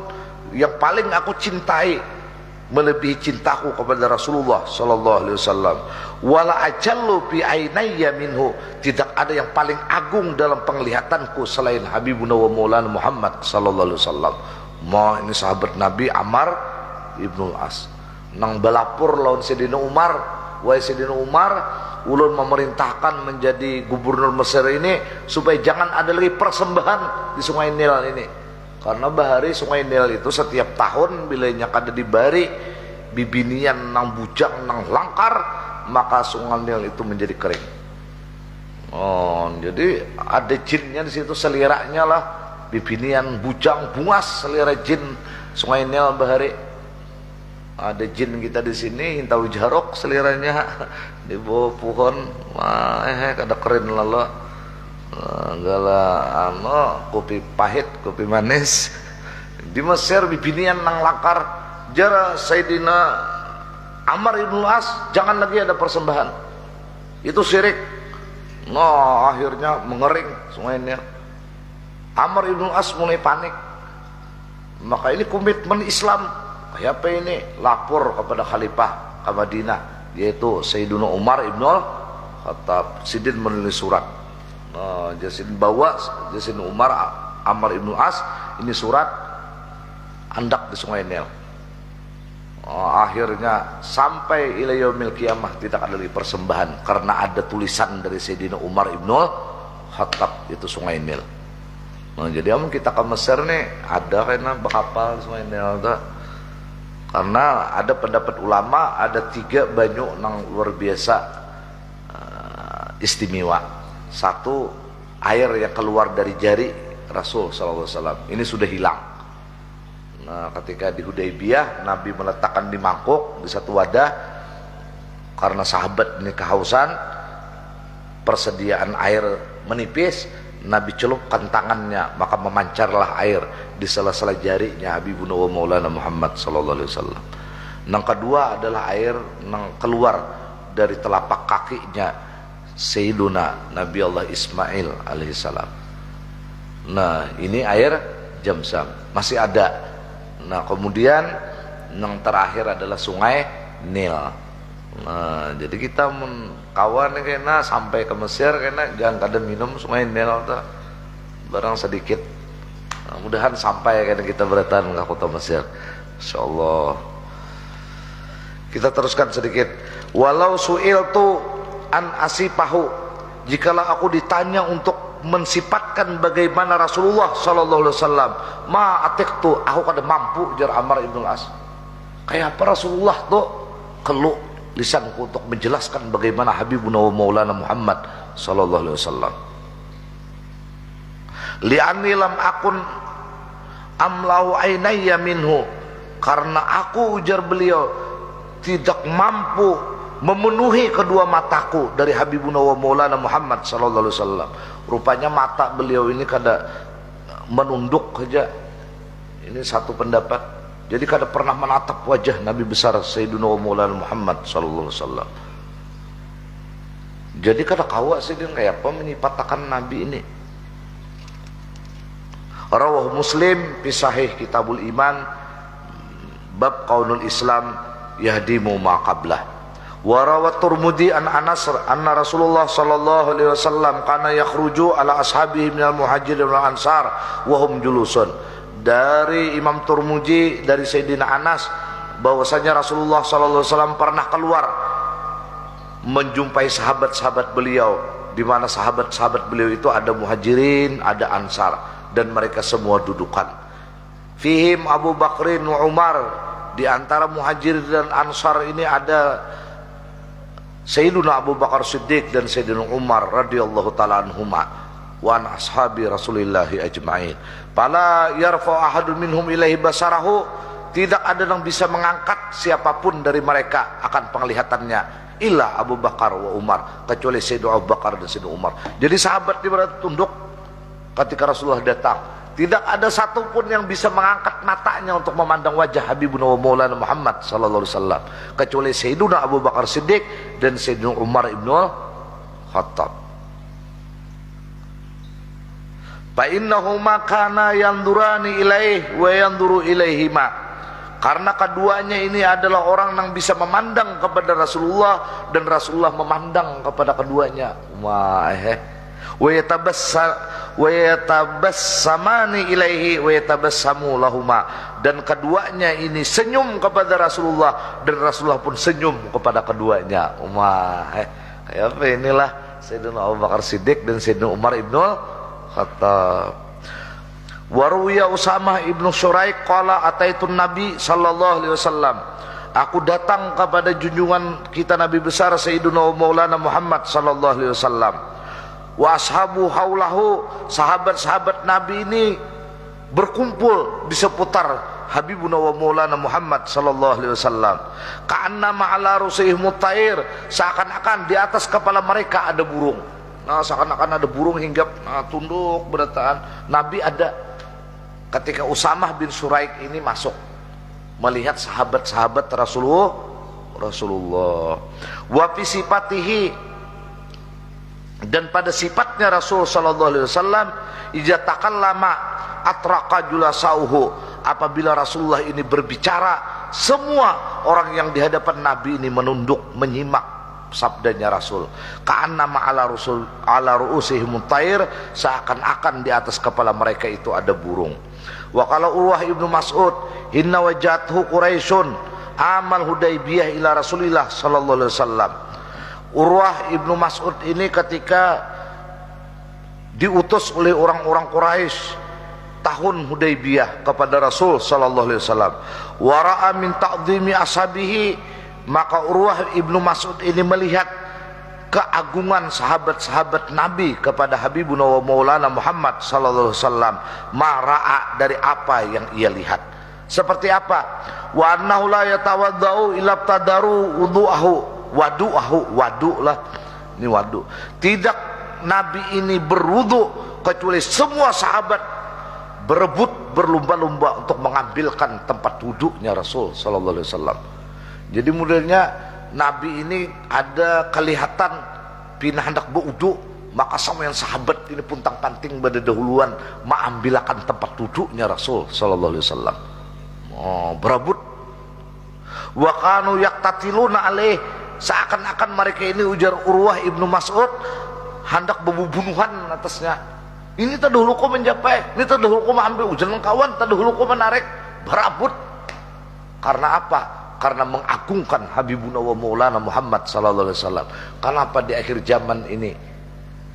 yang paling aku cintai melebihi cintaku kepada Rasulullah sallallahu alaihi wasallam. Wala ajallu fi ainayya minhu, tidak ada yang paling agung dalam penglihatanku selain Habibuna wa Maulana Muhammad sallallahu alaihi wasallam. Ini sahabat Nabi Ammar ibn al-As nang balapur lawan Sayyidina Umar. Wahai Sayyidina Umar, ulun memerintahkan menjadi gubernur Mesir ini supaya jangan ada lagi persembahan di Sungai Nil ini. Karena bahari Sungai Nil itu setiap tahun bila nyakada dibari bibinian nang bujang nang langkar, maka Sungai Nil itu menjadi kering. Jadi ada jinnya di situ, seliranya lah bibinian bujang bungas selira jin Sungai Nil bahari. Ada jin kita di sini hintau jarok seliranya di bawah pohon, kada keren lalo. Gala kopi pahit, kopi manis. Di Mesir bibinian nang lakar jara Sayyidina Ammar ibn al-As, jangan lagi ada persembahan. Itu syirik. Akhirnya mengering Sungai Nil. Ammar ibn al-As mulai panik. Maka ini komitmen Islam. kayak apa ini, lapor kepada khalifah ke Madinah, yaitu Sayyiduna Umar ibnul Khattab. Sidin menulis surat. Jasin bawa Jasin Umar Ammar ibnu As ini surat andak di Sungai Nil. Akhirnya sampai ila yaumil qiyamah tidak ada lagi persembahan karena ada tulisan dari Sayyidina Umar ibnul Khattab, itu Sungai Nil. Jadi amun kita ke Mesir nih ada kena bakapal Sungai Nil tuh. Karena ada pendapat ulama ada 3 banyu nang luar biasa istimewa. Satu, air yang keluar dari jari Rasul SAW ini sudah hilang. Nah, ketika di Hudaybiyah Nabi meletakkan di mangkuk di satu wadah, karena sahabat ini kehausan, persediaan air menipis, Nabi celupkan tangannya, maka memancarlah air di sela-sela jarinya Habibuna wa Maulana Muhammad sallallahu alaihi wasallam. Yang kedua adalah air yang keluar dari telapak kakinya Sayyiduna Nabi Allah Ismail alaihissalam. Nah, ini air Zamzam masih ada. Nah, kemudian yang terakhir adalah Sungai Nil. Nah, jadi kita kawan kena sampai ke Mesir kena jangan kada minum Sungai Nil tuh barang sedikit. Nah, mudahan sampai kena kita beratan ke kota Mesir, insyaallah. Kita teruskan sedikit. Walau su'iltu an asipahu, jikalau aku ditanya untuk mensifatkan bagaimana Rasulullah sallallahu alaihi wasallam, ma atiktu, aku kada mampu, jar Ammar ibn As. Kayak apa Rasulullah tuh, keluk lisanku untuk menjelaskan bagaimana Habibuna wa Maulana Muhammad sallallahu alaihi wasallam. Li'anni lam akun amlau ainayya minhu, karena aku, ujar beliau, tidak mampu memenuhi kedua mataku dari Habibuna wa Maulana Muhammad sallallahu alaihi wasallam. Rupanya mata beliau ini kada menunduk saja. Ini satu pendapat. Jadi kada pernah menatap wajah Nabi besar Sayyiduna wa Maulana Muhammad sallallahu alaihi wasallam. Jadi kada kawa sih dia kayak apa menyipatakan Nabi ini. Rawah Muslim fi sahih Kitabul Iman bab qaulul Islam yahdimu ma qablah. Wa rawat Turmudi an Anas anna Rasulullah sallallahu alaihi wasallam kana yakhruju ala ashabihi minal muhajirin wal ansar wa hum julusun. Dari Imam Turmudi dari Sayyidina Anas bahwasanya Rasulullah sallallahu alaihi wasallam pernah keluar menjumpai sahabat-sahabat beliau, di mana sahabat-sahabat beliau itu ada muhajirin, ada ansar, dan mereka semua dudukan. Fihim Abu Bakrin wa Umar, di antara muhajirin dan ansar ini ada Sayyiduna Abu Bakar Siddiq dan Sayyidina Umar radhiyallahu ta'ala anhuma wa an ashabi Rasulillahi ajma'in. Fala yarfa ahadun minhum ilaihi basarahu, tidak ada yang bisa mengangkat siapapun dari mereka akan penglihatannya illa Abu Bakar wa Umar, kecuali Sayyidina Abu Bakar dan Sayyidina Umar. Jadi sahabat di berada tunduk ketika Rasulullah datang. Tidak ada satupun yang bisa mengangkat matanya untuk memandang wajah Habibuna wa Maulana Muhammad sallallahu alaihi wasallam, kecuali Sayyiduna Abu Bakar Siddiq dan Sayyidina Umar ibn Khattab. Fa innahuma kana yandurani ilaih wa yanduru ilaihima, karena keduanya ini adalah orang yang bisa memandang kepada Rasulullah dan Rasulullah memandang kepada keduanya. Wa yatabassamani ilaihi wa yatabassamu lahuma, dan keduanya ini senyum kepada Rasulullah dan Rasulullah pun senyum kepada keduanya. Kayak apa inilah Sayyidina Abu Bakar Siddiq dan Sayyidina Umar ibn Khattab. Waruya Usamah ibnu Syuraik qala ataitun Nabi sallallahu alaihi wasallam, aku datang kepada junjungan kita Nabi besar Sayyidina Maulana Muhammad sallallahu alaihi wasallam. Wa ashabu haulahu, sahabat-sahabat Nabi ini berkumpul di seputar Habibuna wa Maulana Muhammad sallallahu alaihi wasallam. Ka'anna ma'ala rusihim mutair, seakan-akan di atas kepala mereka ada burung. Nah, seakan-akan ada burung hinggap tunduk berataan. Nabi ada. Ketika Usamah bin Syuraik ini masuk melihat sahabat-sahabat Rasulullah. Wa fi sifatihi, dan pada sifatnya Rasul sallallahu alaihi wasallam, idza takallama atraqa julasauhu, apabila Rasulullah ini berbicara semua orang yang di hadapan Nabi ini menunduk menyimak sabdanya Rasul. Ka'annama ala ru'usihim tair, seakan-akan di atas kepala mereka itu ada burung. Wa qala Urwah ibnu Mas'ud, inna wajathu Quraisyun amal Hudaybiyah ila Rasulillah sallallahu alaihi wasallam. Urwah ibnu Mas'ud ini ketika diutus oleh orang-orang Quraisy tahun Hudaybiyah kepada Rasul sallallahu alaihi wasallam, wa ra'a min ta'dhimi ashabihi, maka Urwah ibnu Mas'ud ini melihat keagungan sahabat-sahabat Nabi kepada Habibuna wa Maulana Muhammad sallallahu alaihi wasallam, mara'a dari apa yang ia lihat. Seperti apa? Wa annahu la yatawaddau illa tadaru wudu'ahu, wadu lah, ini wadu. Tidak Nabi ini berwudu kecuali semua sahabat berebut berlomba-lomba untuk mengambilkan tempat duduknya Rasul sallallahu alaihi wasallam. Jadi modelnya Nabi ini ada kelihatan pindah hendak berwudu, maka sama yang sahabat ini puntang-panting pada dahuluan mengambilkan tempat duduknya Rasul sallallahu alaihi wasallam. Berebut. Wa kanu yaqtatiluna alaih, seakan-akan mereka ini, ujar Urwah ibnu Mas'ud, hendak berbunuhan atasnya. Ini terdahulu kau mencapai, ini terdahulu kau mengambil ujian kawan, terdahulu kau menarik, berabut. Karena apa? Karena mengagungkan Habibuna wa Maulana Muhammad sallallahu alaihi wasallam. Kenapa di akhir zaman ini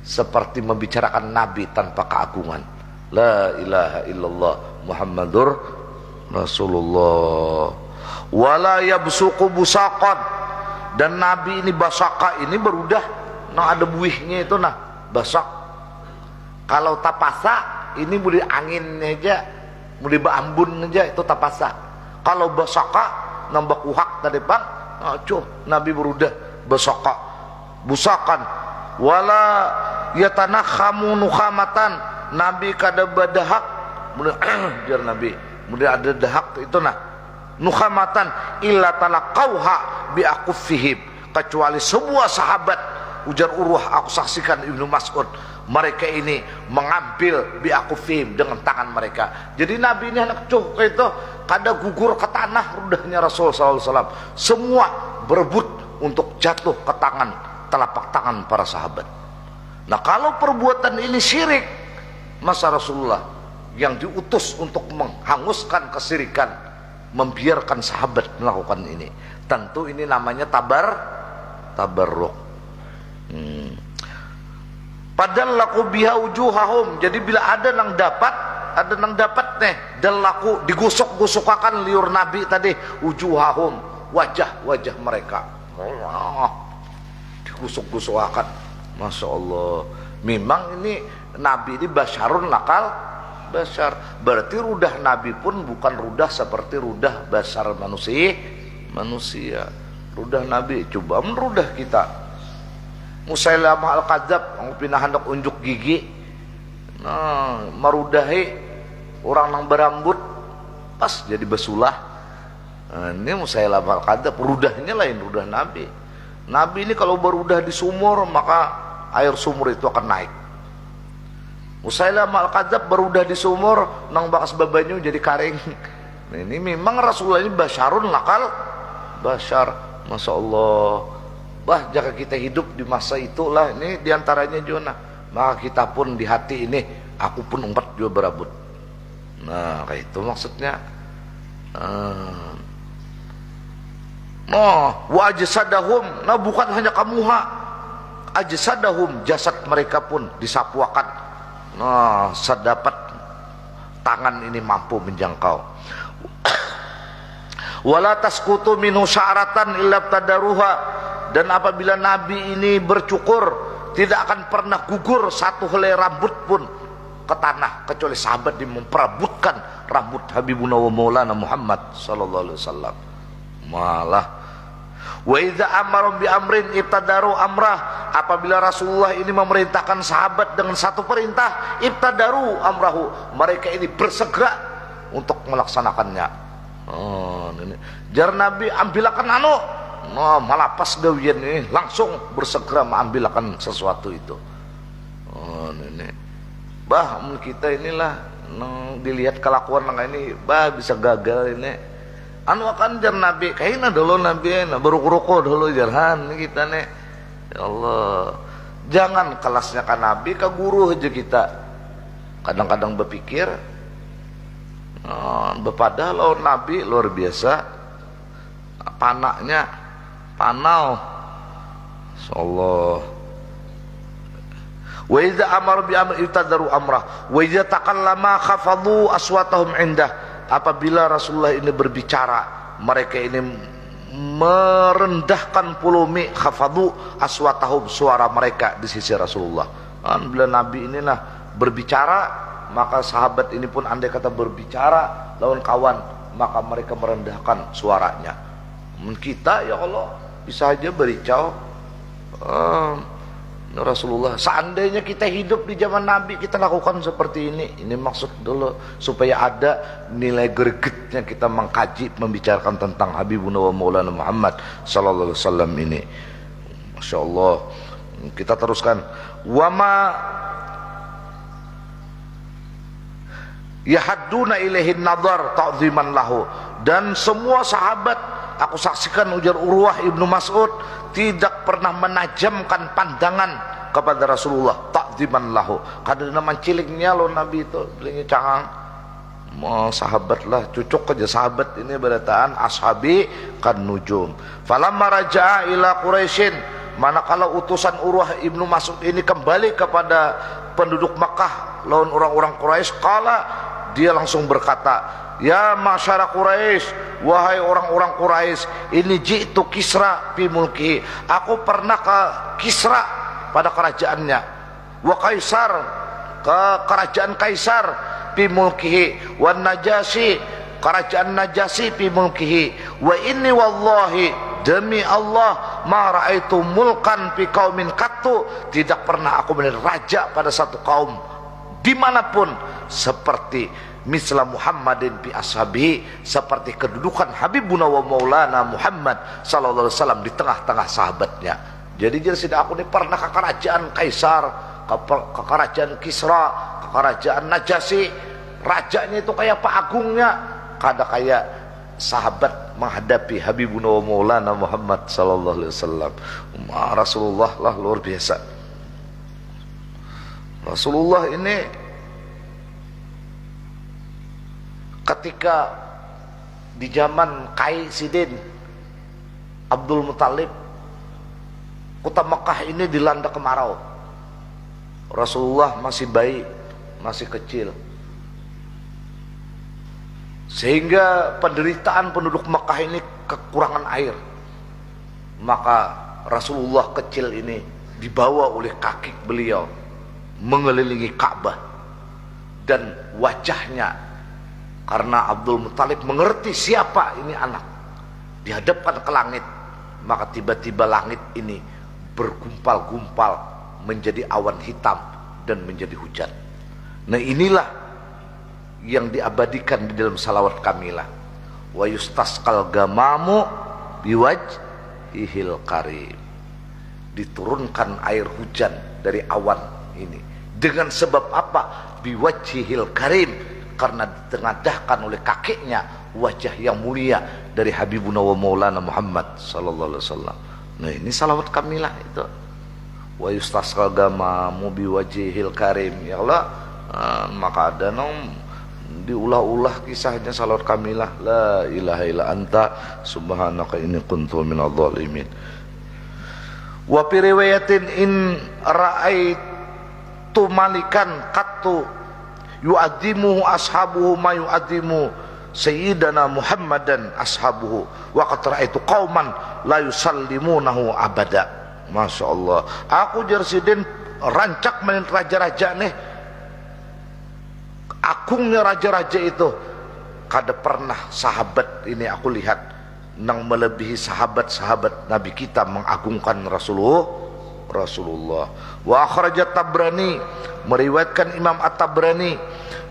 seperti membicarakan Nabi tanpa keagungan? La ilaha illallah Muhammadur Rasulullah. Wala yabsuqu busaqan, dan Nabi ini basaka ini berudah, nah ada buihnya itu, nah basak. Kalau tapasa ini boleh angin aja, boleh bambun aja, itu tapasa. Kalau basaka nambah kuhak tadi bang, Nabi berudah basaka, busakan. Wala yatanakhamu nukhamatan, Nabi kada badahak, mulai jar Nabi, mulai ada dahak itu nah, nukhamatan illa talaqauha bi aquffihim, kecuali semua sahabat, ujar Urwah, aku saksikan Ibnu Mas'ud, mereka ini mengambil biaqufim dengan tangan mereka. Jadi Nabi ini anak cuh itu kada gugur ke tanah rudahnya Rasul sallallahu alaihi wasallam. Semua berebut untuk jatuh ke tangan, telapak tangan para sahabat. Nah, kalau perbuatan ini syirik, masa Rasulullah yang diutus untuk menghanguskan kesirikan membiarkan sahabat melakukan ini? Tentu ini namanya tabarruk. Padahal laku biha ujuhahum, jadi bila ada nang dapat nih, dan laku digusuk-gusukakan liur Nabi tadi, ujuhahum, wajah mereka, digusuk-gusukakan. Masya Allah, memang ini Nabi ini basyarun lakal basyar, berarti rudah Nabi pun bukan rudah seperti rudah basar manusia. Rudah Nabi coba merudah kita. Musailamah al-Kadzab yang pindah hendak unjuk gigi, nah marudahi orang yang berambut pas jadi besulah. Nah, ini Musailamah al-Kadzab, rudahnya lain rudah Nabi. Nabi ini kalau berudah di sumur, maka air sumur itu akan naik. Musailamah al-Kadzab berudah di sumur, nang bakas babanyu jadi karing. Nah, ini memang Rasulullah ini basyarun lakal basyar. Masya Allah. Bah, jika kita hidup di masa itulah, ini diantaranya Jona, maka kita pun di hati ini, aku pun umat juga berabut. Nah, kayak itu maksudnya. Wa ajsadahum, nah bukan hanya kamuha, ajsadahum, jasad mereka pun disapuakan. Nah, sedapat tangan ini mampu menjangkau. Wala tasqutu minhu sya'ratan illa tadaruha, dan apabila Nabi ini bercukur, tidak akan pernah gugur satu helai rambut pun ke tanah, kecuali sahabat yang memperebutkan rambut Habibuna wa Maulana Muhammad sallallahu alaihi wasallam. Malah wa idza amara bi amrin ibtadaru amrah, apabila Rasulullah ini memerintahkan sahabat dengan satu perintah, ibtadaru amrahu, mereka ini bersegera untuk melaksanakannya. Ini jar Nabi ambilakan malah pas gawian ini langsung bersegera mengambilkan sesuatu itu. Ini bah kita inilah dilihat kelakuan ini, bah bisa gagal ini. anu akan jar nabi kayaknya dulu nabi na beruku-ruku dulu jarhan kita nih ya Allah. Jangan kelasnya kan nabi ke guru aja kita kadang-kadang berpikir bepada lawan nabi luar biasa panaknya panau insyaallah. Wa idza amara bi amrin itadaru amrah wa idza takallama khafadhu aswatahum indah. Apabila Rasulullah ini berbicara mereka ini merendahkan pulumi, khafadhu aswatahum, suara mereka di sisi Rasulullah. Bila Nabi inilah berbicara maka sahabat ini pun andai kata berbicara lawan kawan maka mereka merendahkan suaranya. Kita ya Allah bisa aja bericau Rasulullah. Seandainya kita hidup di zaman Nabi kita lakukan seperti ini. Ini maksud dulu supaya ada nilai gregetnya kita mengkaji membicarakan tentang Habibuna wa Maulana Muhammad sallallahu alaihi wasallam ini. Masya Allah. Kita teruskan. Wama yahadduna ilaihin nadar ta'ziman lahu. Dan semua sahabat aku saksikan ujar Urwah ibnu Mas'ud tidak pernah menajamkan pandangan kepada Rasulullah ta'ziman lahu. Kadang nama ciliknya lo Nabi itu belinya cangang sahabat lah cucuk aja sahabat ini berataan ashabi kan nujum. Falamma raja'a ila Quraisyin, manakala utusan Urwah ibnu Mas'ud ini kembali kepada penduduk Makkah lawan orang-orang Quraisy, kala dia langsung berkata, ya masyarakat Quraisy, wahai orang-orang Quraisy, ini jitu Kisra fi mulkihi, aku pernah ke Kisra pada kerajaannya, wa Kaisar ke kerajaan Kaisar fi mulkihi, wa Najasyi kerajaan Najasyi fi mulkihi, wa inni wallahi, demi Allah, ma raaitu mulkan fi qaumin qattu, tidak pernah aku melihat raja pada satu kaum dimanapun seperti misla Muhammadin fi ashabihi, seperti kedudukan Habibuna wa Maulana Muhammad sallallahu alaihi wasallam di tengah-tengah sahabatnya. Jadi aku ini pernah ke kerajaan Kaisar, ke kerajaan Kisra, ke kerajaan Najasyi, rajanya itu kayak Pak Agungnya, kada kayak sahabat menghadapi Habibuna wa Maulana Muhammad sallallahu alaihi wasallam. Rasulullah lah luar biasa. Rasulullah ini ketika di zaman Kai Sidin Abdul Muthalib, kota Mekah ini dilanda kemarau. Rasulullah masih bayi, masih kecil, sehingga penderitaan penduduk Mekah ini kekurangan air. Maka Rasulullah kecil ini dibawa oleh kaki beliau mengelilingi Ka'bah, dan wajahnya, karena Abdul Muthalib mengerti siapa ini anak, dihadapkan ke langit, maka tiba-tiba langit ini bergumpal-gumpal menjadi awan hitam dan menjadi hujan. Nah inilah yang diabadikan di dalam salawat kamilah, wa yustasqal gamamu biwajhihil karim, diturunkan air hujan dari awan ini. Dengan sebab apa? Biwajhihil karim, karena ditengadahkan oleh kakeknya wajah yang mulia dari Habibuna wa Maulana Muhammad sallallahu alaihi wasallam. Nah ini salawat kamilah itu. Wa yustasqal gamamu biwajhihil karim. Ya Allah, maka ada diulah-ulah kisahnya salawat kamilah. La ilaha illa anta subhanaka inni kuntu minadh dhalimin. Wa fi riwayatin in ra'aitu malikan qattu yu'adhimuhu ashabuhu ma yu'adhimu sayyidana Muhammadan ashabuhu wa qad ra'aitu qauman la yusallimunahu abada. Masya Allah, aku Jersidin rancak main raja-raja nih, agungnya raja-raja itu, kada pernah sahabat ini aku lihat nang melebihi sahabat-sahabat Nabi kita mengagungkan Rasulullah. Wa akhrajat Tabrani, meriwayatkan Imam At-Tabrani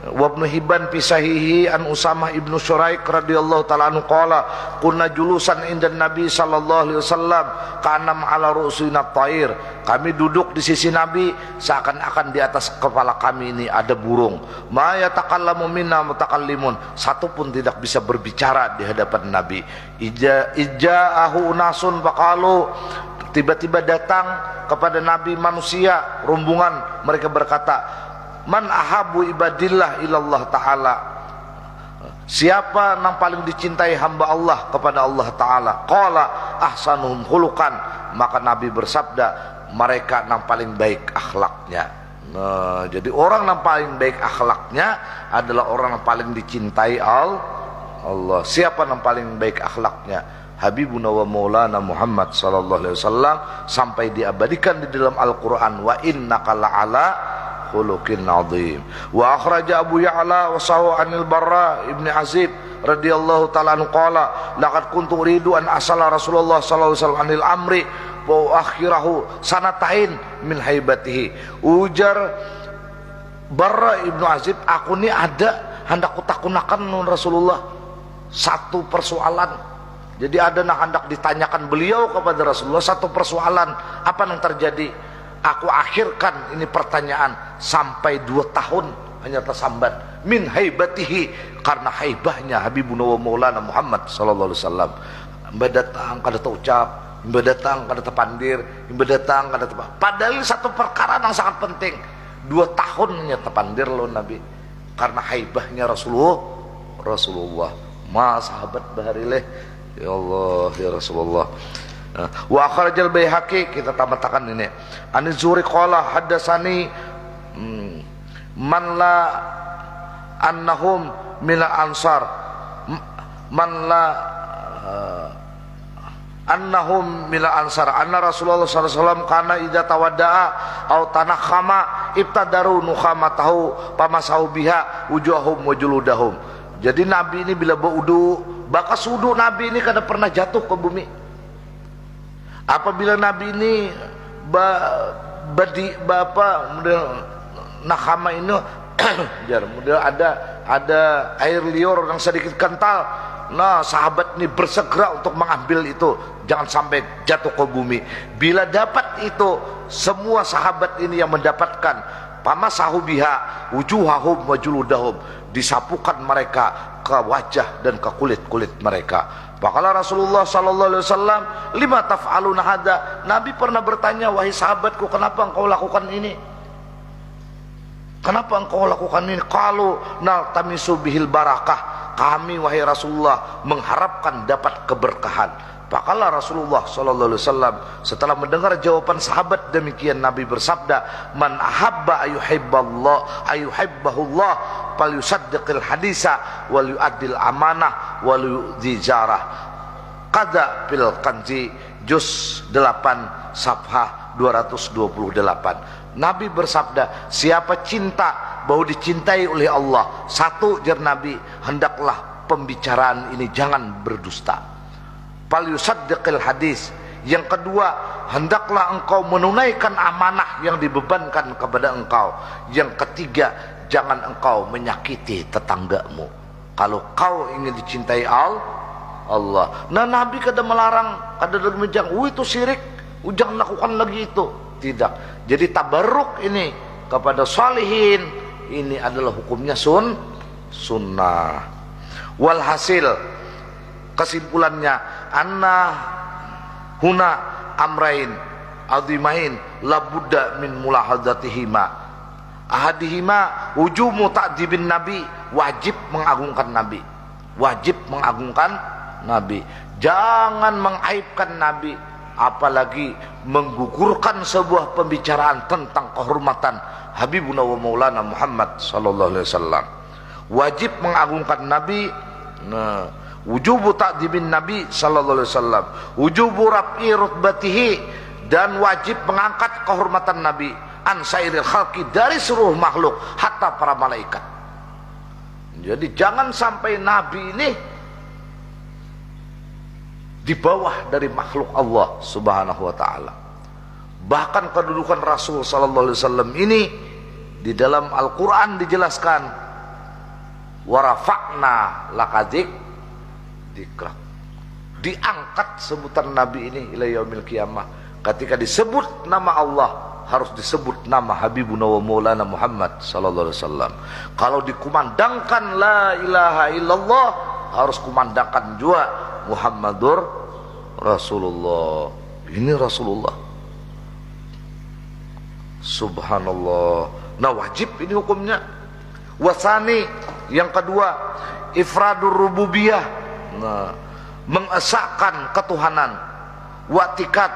wa Ibnu Hibban fi sahihi an Usamah ibnu Syuraik radhiyallahu ta'ala anhu qala kunna julusan indan Nabi sallallahu alaihi wasallam kanam ala ru'sina thair. Kami duduk di sisi Nabi seakan-akan di atas kepala kami ini ada burung. Ma yatakallamu minna mutakallimun, satu pun tidak bisa berbicara di hadapan Nabi. Ija'ahu unasun faqalu, tiba-tiba datang kepada Nabi manusia rombongan, mereka berkata, man ahabu ibadillah ilallah ta'ala, siapa yang paling dicintai hamba Allah kepada Allah Ta'ala? Qala ahsanuhum khuluqan, maka Nabi bersabda, mereka yang paling baik akhlaknya. Nah, jadi orang yang paling baik akhlaknya adalah orang yang paling dicintai Allah. Siapa yang paling baik akhlaknya? Habibuna wa maulana Muhammad sallallahu alaihi wasallam, sampai diabadikan di dalam Al-Qur'an, wa innaka la'ala khuluqin azim. Wa akhraja Abu Ya'la wa sahu anil Barra ibn Azib radhiyallahu ta'ala anhu qala laqad kuntu uridu an asala Rasulullah sallallahu alaihi wasallam anil amri wa akhirahu sanatain min haibatihi. Ujar Barra ibn Azib, aku ini ada hendak kutakunakan Rasulullah satu persoalan. Jadi ada yang hendak ditanyakan beliau kepada Rasulullah satu persoalan. Apa yang terjadi? Aku akhirkan ini pertanyaan sampai 2 tahun hanya tersambat min haibatihi, karena haibahnya Habibuna wa maulana Muhammad sallallahu alaihi wasallam. Mbak datang kada terucap, mbak datang kada terpandir, mbak datang kada terpa. Padahal satu perkara yang sangat penting. 2 tahun hanya terpandir loh Nabi karena haibahnya Rasulullah. Ma sahabat baharileh, ya Allah ya Rasulullah. Wa akhrajal Baihaqi, kita tambahkan ini. Ani Zuhri qala hadatsani man la annahum min al-ansar man la annahum min al-ansar anna Rasulullah sallallahu alaihi wasallam kana idza tawaddaa aw tanakhama ibtadaru nukhamatahu pamasahu biha wujuhum wa juludahum. Jadi Nabi ini bila berwudu, bakas wudu Nabi ini kada pernah jatuh ke bumi. Apabila Nabi ini nakhama ini model ada air liur yang sedikit kental, nah sahabat ini bersegera untuk mengambil itu, jangan sampai jatuh ke bumi. Bila dapat itu, semua sahabat ini yang mendapatkan pamasahu biha wujuhahum wa juludahum, disapukan mereka ke wajah dan ke kulit-kulit mereka. Faqala Rasulullah sallallahu alaihi wasallam, lima taf'aluna hadza? Nabi pernah bertanya, wahai sahabatku, kenapa engkau lakukan ini? Kenapa engkau lakukan ini? Qalu naltamisu bihil barakah. Kami wahai Rasulullah mengharapkan dapat keberkahan. Faqala Rasulullah sallallahu alaihi wasallam, setelah mendengar jawaban sahabat demikian, Nabi bersabda, man ahabba ayuhibbahullah falyusaddiqil hadisa wal yu'addil amanah wal yu'dhi jarah. Qadza fil Kanzi juz 8 safhah 228. Nabi bersabda, siapa cinta bahwa dicintai oleh Allah, satu jar Nabi, hendaklah pembicaraan ini jangan berdusta. Fal yusaddiqil hadis. Yang kedua, hendaklah engkau menunaikan amanah yang dibebankan kepada engkau. Yang ketiga, jangan engkau menyakiti tetanggamu. Kalau kau ingin dicintai Allah. Nah, Nabi kada melarang, kada menjang, itu syirik, jangan lakukan lagi itu. Tidak. Jadi tabarruk ini kepada salihin, ini adalah hukumnya sunnah. Walhasil, kesimpulannya, anna huna amrain azimain labudda min mulahadzatihima. Ahadihima wujubu ta'dzibin nabi, wajib mengagungkan nabi. Wajib mengagungkan nabi. Jangan mengaibkan nabi, apalagi menggugurkan sebuah pembicaraan tentang kehormatan Habibuna wa maulana Muhammad sallallahu alaihi wasallam. Wajib mengagungkan nabi. Nah, wujubu ta'dzibin nabi sallallahu alaihi wasallam, wujubu raf'i rutbatihi, dan wajib mengangkat kehormatan nabi an sairil khalqi, dari seluruh makhluk, hatta para malaikat. Jadi jangan sampai nabi ini di bawah dari makhluk Allah subhanahu wa ta'ala. Bahkan kedudukan Rasul sallallahu alaihi wasallam ini di dalam Al-Quran dijelaskan, wa rafa'na laka dzikrak. Diangkat sebutan Nabi ini ila yaumil qiyamah. Ketika disebut nama Allah harus disebut nama Habibuna wa Maulana Muhammad sallallahu alaihi wasallam. Kalau dikumandangkan la ilaha illallah harus kumandangkan juga Muhammadur Rasulullah. Ini Rasulullah. Subhanallah. Nah, wajib ini hukumnya. Wasani yang kedua, ifradur rububiyah. Nah, mengesahkan ketuhanan. Wa'tiqad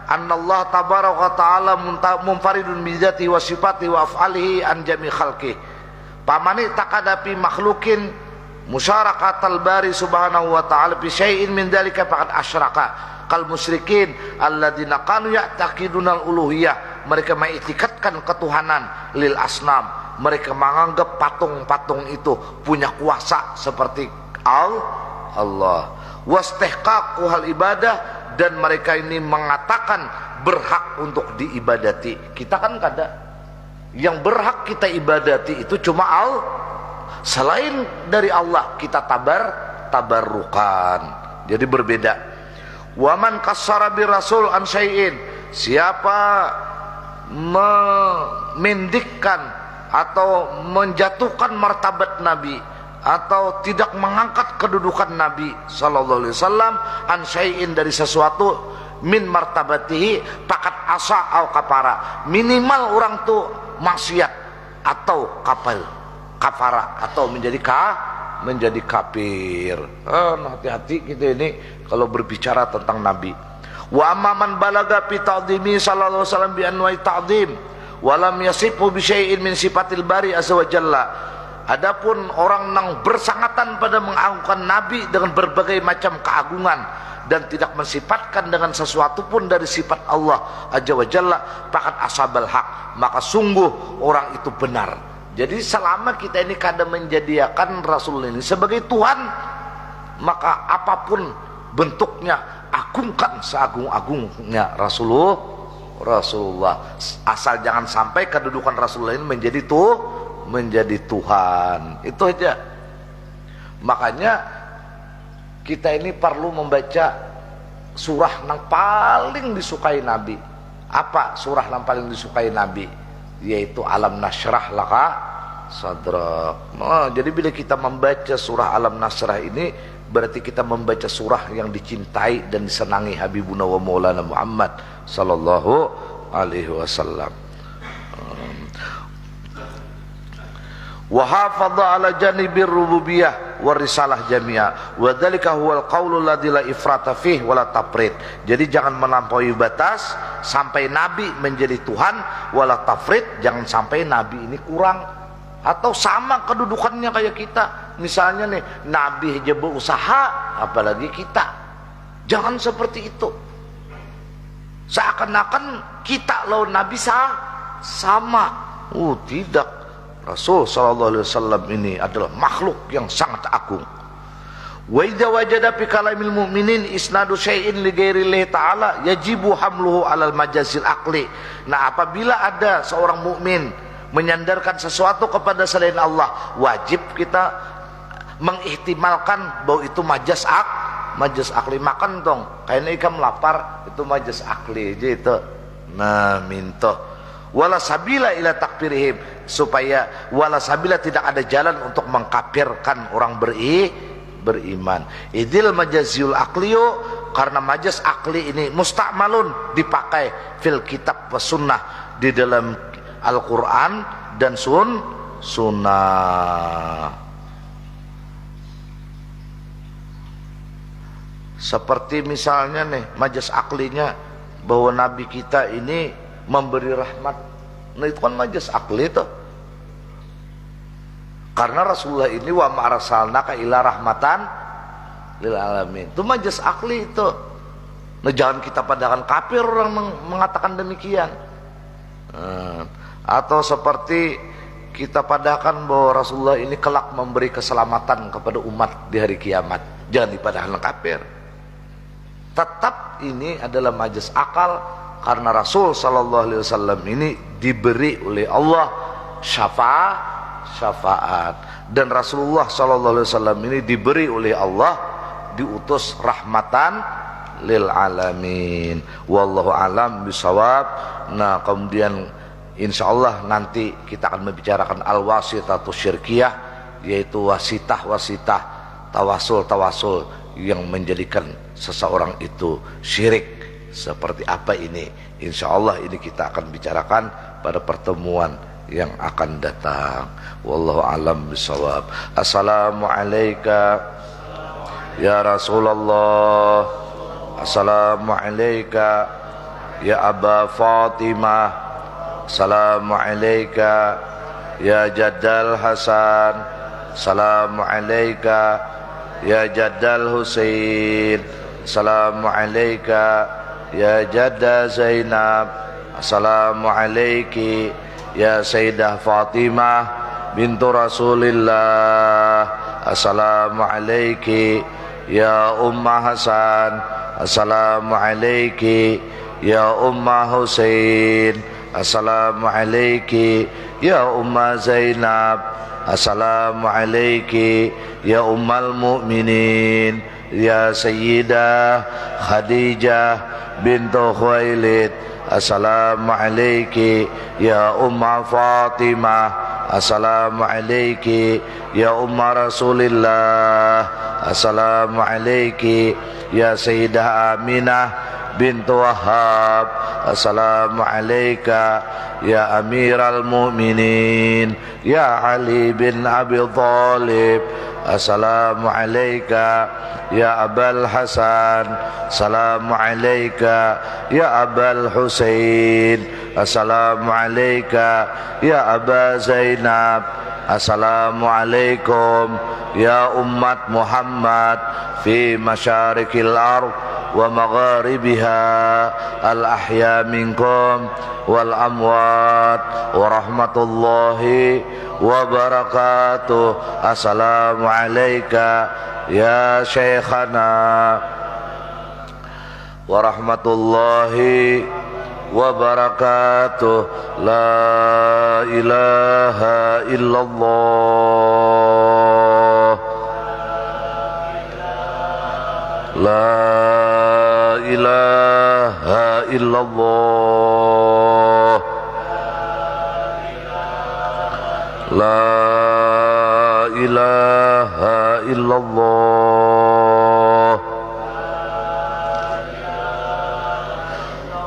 annallah tabaraka wa ta'ala munfaridun bi dzatihi wa sifatihi wa af'alihi an jami' khalqihi. Pamani takadapi makhlukin musyarakaatal bari subhanahu wa ta'ala bi syai'in min dzalika faqad asyraka kal musyrikin alladzina kanu ya'taqidunal uluhiyah. Mereka mengiktikadkan ketuhanan lil asnam. Mereka menganggap patung-patung itu punya kuasa seperti Allah. Wastihqaqu hal ibadah, dan mereka ini mengatakan berhak untuk diibadati. Kita kan kada. Yang berhak kita ibadati itu cuma Allah. Selain dari Allah kita tabarrukan. Jadi berbeda. Waman kassara bir rasul an syai'in, siapa memendikkan atau menjatuhkan martabat Nabi atau tidak mengangkat kedudukan Nabi sallallahu alaihi wasallam an syai'in dari sesuatu min martabatihi pakat asa au kafara, minimal orang tuh maksiat atau kafara atau menjadi kafir. Hati-hati kita ini kalau berbicara tentang Nabi. Wa amman balaga fi ta'dhimi sallallahu alaihi wasallam bi anwa'i ta'dhim wa lam yasifu bi syai'in min sifatil bari azza wa jalla. Adapun orang yang bersangatan pada mengagungkan Nabi dengan berbagai macam keagungan dan tidak mensifatkan dengan sesuatu pun dari sifat Allah azza wa jalla, faqad asabal haq, maka sungguh orang itu benar. Jadi selama kita ini kada menjadikan Rasul ini sebagai Tuhan, maka apapun bentuknya agungkan seagung-agungnya Rasulullah. Asal jangan sampai kedudukan Rasulullah ini menjadi Tuhan. Itu aja. Makanya kita ini perlu membaca surah yang paling disukai Nabi. Apa surah yang paling disukai Nabi? Yaitu Alam Nashrah Laka Sadrak. Jadi bila kita membaca surah Alam Nashrah ini, berarti kita membaca surah yang dicintai dan disenangi Habibuna wa Maulana Muhammad sallallahu alaihi wasallam. Wa hafadha ala janibir rububiyah wa risalah jami'ah wa dzalika huwal qaulul ladzi la ifrata fihi wa la tafrid. Jadi jangan melampaui batas sampai Nabi menjadi Tuhan, wala tafrid, jangan sampai Nabi ini kurang atau sama kedudukannya kayak kita. Misalnya nih, Nabi aja berusaha, apalagi kita. Jangan seperti itu. Seakan-akan kita lawan Nabi sama. Tidak. Rasul sallallahu alaihi wasallam ini adalah makhluk yang sangat agung. Wa idza wajada fi kalamil mu'minin isnadu syai'in li ghairillahi ta'ala yajibu hamluhu 'alal majazil aqli. Nah, apabila ada seorang mukmin menyandarkan sesuatu kepada selain Allah, wajib kita mengihtimalkan bahwa itu majaz akli. Makan dong, kayaknya ikan lapar, itu majaz akli aja itu. Nah, minta wala sabila ila takfirihim, supaya wala sabila tidak ada jalan untuk mengkafirkan orang beriman. Idil majaziul aqliyo, karena majaz akli ini musta'malun, dipakai fil kitab wa sunnah, di dalam Al-Quran dan sunnah. Seperti misalnya nih, majaz aklinya bahwa Nabi kita ini memberi rahmat. Nah, itu kan majaz akli itu. Karena Rasulullah ini wa ma'arsalnaka ila rahmatan lil alamin. Itu majaz akli itu. Nah, jangan kita padahkan kafir orang mengatakan demikian. Atau seperti kita padahkan bahwa Rasulullah ini kelak memberi keselamatan kepada umat di hari kiamat. Jangan dipadahkan kafir. Tetap ini adalah majaz akal, karena Rasul sallallahu alaihi wasallam ini diberi oleh Allah syafaat. Dan Rasulullah SAW ini diberi oleh Allah, diutus rahmatan lil alamin. Wallahu alam bisawab. Nah, kemudian insyaallah nanti kita akan membicarakan al-wasitatu syirkiyah, yaitu wasitah tawasul yang menjadikan seseorang itu syirik. Seperti apa ini? Insyaallah ini kita akan bicarakan pada pertemuan yang akan datang. Wallahu alam bisawab. Assalamu alayka ya Rasulullah. Assalamu alayka ya Aba Fatimah. Assalamu alayka ya Jaddal Hasan. Assalamu alayka ya Jaddal Husain. Assalamu alayka ya Jadda Zainab. Assalamu alayki ya Sayyidah Fatimah bintu Rasulillah. Assalamu alayki ya Umma Hasan. Assalamu alayki ya Umma Husain. Assalamu alayki ya Umma Zainab. Assalamu alayki ya Ummal Mu'minin ya Sayyidah Khadijah bintu Khuwailid. Assalamu alayki ya Umma Fatimah. Assalamu alayki ya Umma Rasulillah. Assalamu alayki ya Sayyidah Aminah bintu Wahab. Assalamu alayka ya Amiral Mu'minin ya Ali bin Abi Thalib. Assalamu alayka ya Abal Hasan. Assalamu alayka ya Abal Husain. Assalamu alayka ya Aba Zainab. Assalamu alaikum ya umat Muhammad fi masyarikil ard wa magharibiha, al ahya minkum wal amwat, wa rahmatullahi wa barakatuh. Assalamu alayka ya Syekhana wa rahmatullahi wa barakatuh. La ilaha illallah. La ilaha illallah. La ilaha illallah.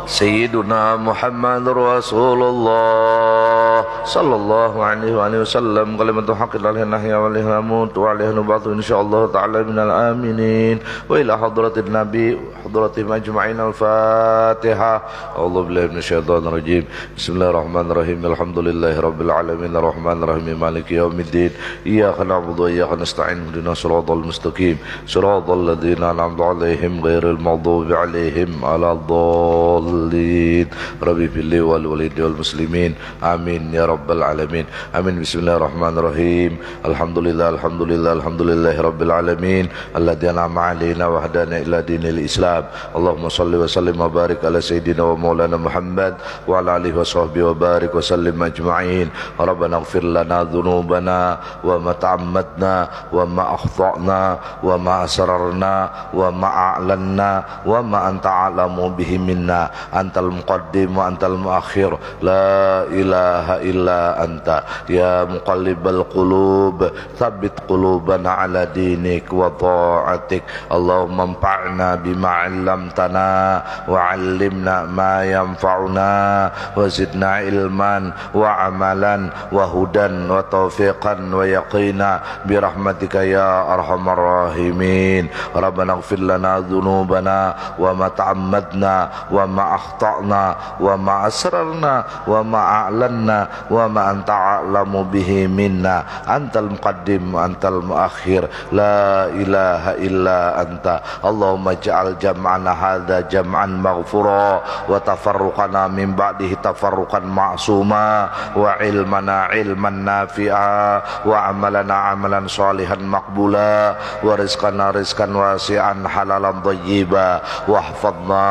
Sayyiduna Muhammadur Rasulullah sallallahu alaihi wasallam. Kalimatu haqqin la nahya wa la namut wa alaihi nubatu insyaallah ta'ala minal aminin. Wa ila hadratin nabi hadratim ajma'in. Al-Fatihah. A'udzu billahi minasyaitonir rajim. Bismillahirrahmanirrahim. Alhamdulillahi rabbil alamin arrahmanir rahim maliki yaumiddin. Iyyaka na'budu wa iyyaka nasta'in. Ihdinas siratal mustaqim. Siratal ladzina an'amta 'alaihim ghairil maghdubi 'alaihim waladdallin. Rabbi billi wal walidi wal muslimin. Amin ya rabbal alamin. Amin. Bismillahirrahmanirrahim. Alhamdulillahi rabbil alamin alladzi an'ama 'alaina wa hadana ila dinil Islam. Allahumma shalli wa sallim wa barik ala sayyidina wa maulana Muhammad wa ala alihi wa sahbihi wa barik wa sallim ajma'in. Rabbana ighfir lana dhunubana wa ma ta'ammadna wa ma akhta'na wa ma asrarna wa ma a'lanna wa ma anta a'lamu bihi minna. Antal muqaddim wa antal muakhir. La ilaha illa anta ya muqallibal qulub tsabbit qulubana ala dinik wa ta'atik. Allahumma anfa'na bima 'allamtana wa 'allimna ma yanfa'una wa zidna ilman wa amalan wa hudan wa taufiqan wa yaqina bi rahmatika ya arhamar rahimin. Rabbana ighfir lana dhunubana wa ma ta'ammadna wa ma akhta'na wa ma asrarna wa ma a'lanna wa ma anta a'lamu bihi minna. Antal muqaddim wa antal muakhir. La ilaha illa anta. Allahumma ja'al jam'ana hadha jam'an maghfura wa tafarruqana min ba'dihi tafarruqan ma'suma wa ilmana ilman nafi'a wa amalana amalan salihan maqbula wa rizqana rizqan wasi'an halalan thayyiba wa hafadna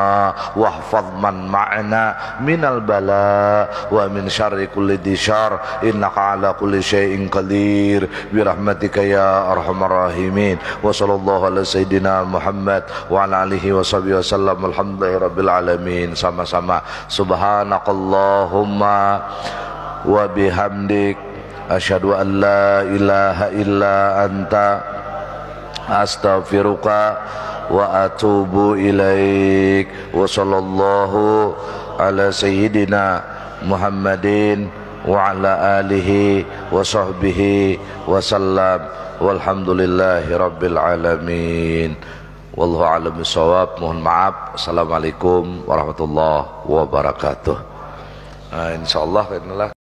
man ma'ana minal bala wa min syarri kulli dishar innaka ala kulli syai'in qadir bi rahmatika ya arhamar rahimin. Wa sallallahu ala sayyidina Muhammad wa ala alihi wa sahbihi wasallam. Alhamdulillahi rabbil alamin. Sama-sama subhanakallahumma wa bihamdik asyhadu an la ilaha illa anta astaghfiruka wa atubu ilaik. Wa sallallahu ala sayyidina Muhammadin wa ala alihi wa sahbihi wa sallam. Walhamdulillahi rabbil alamin. Wallahu a'lam bishawab. Mohon maaf. Assalamualaikum warahmatullahi wabarakatuh. Insyaallah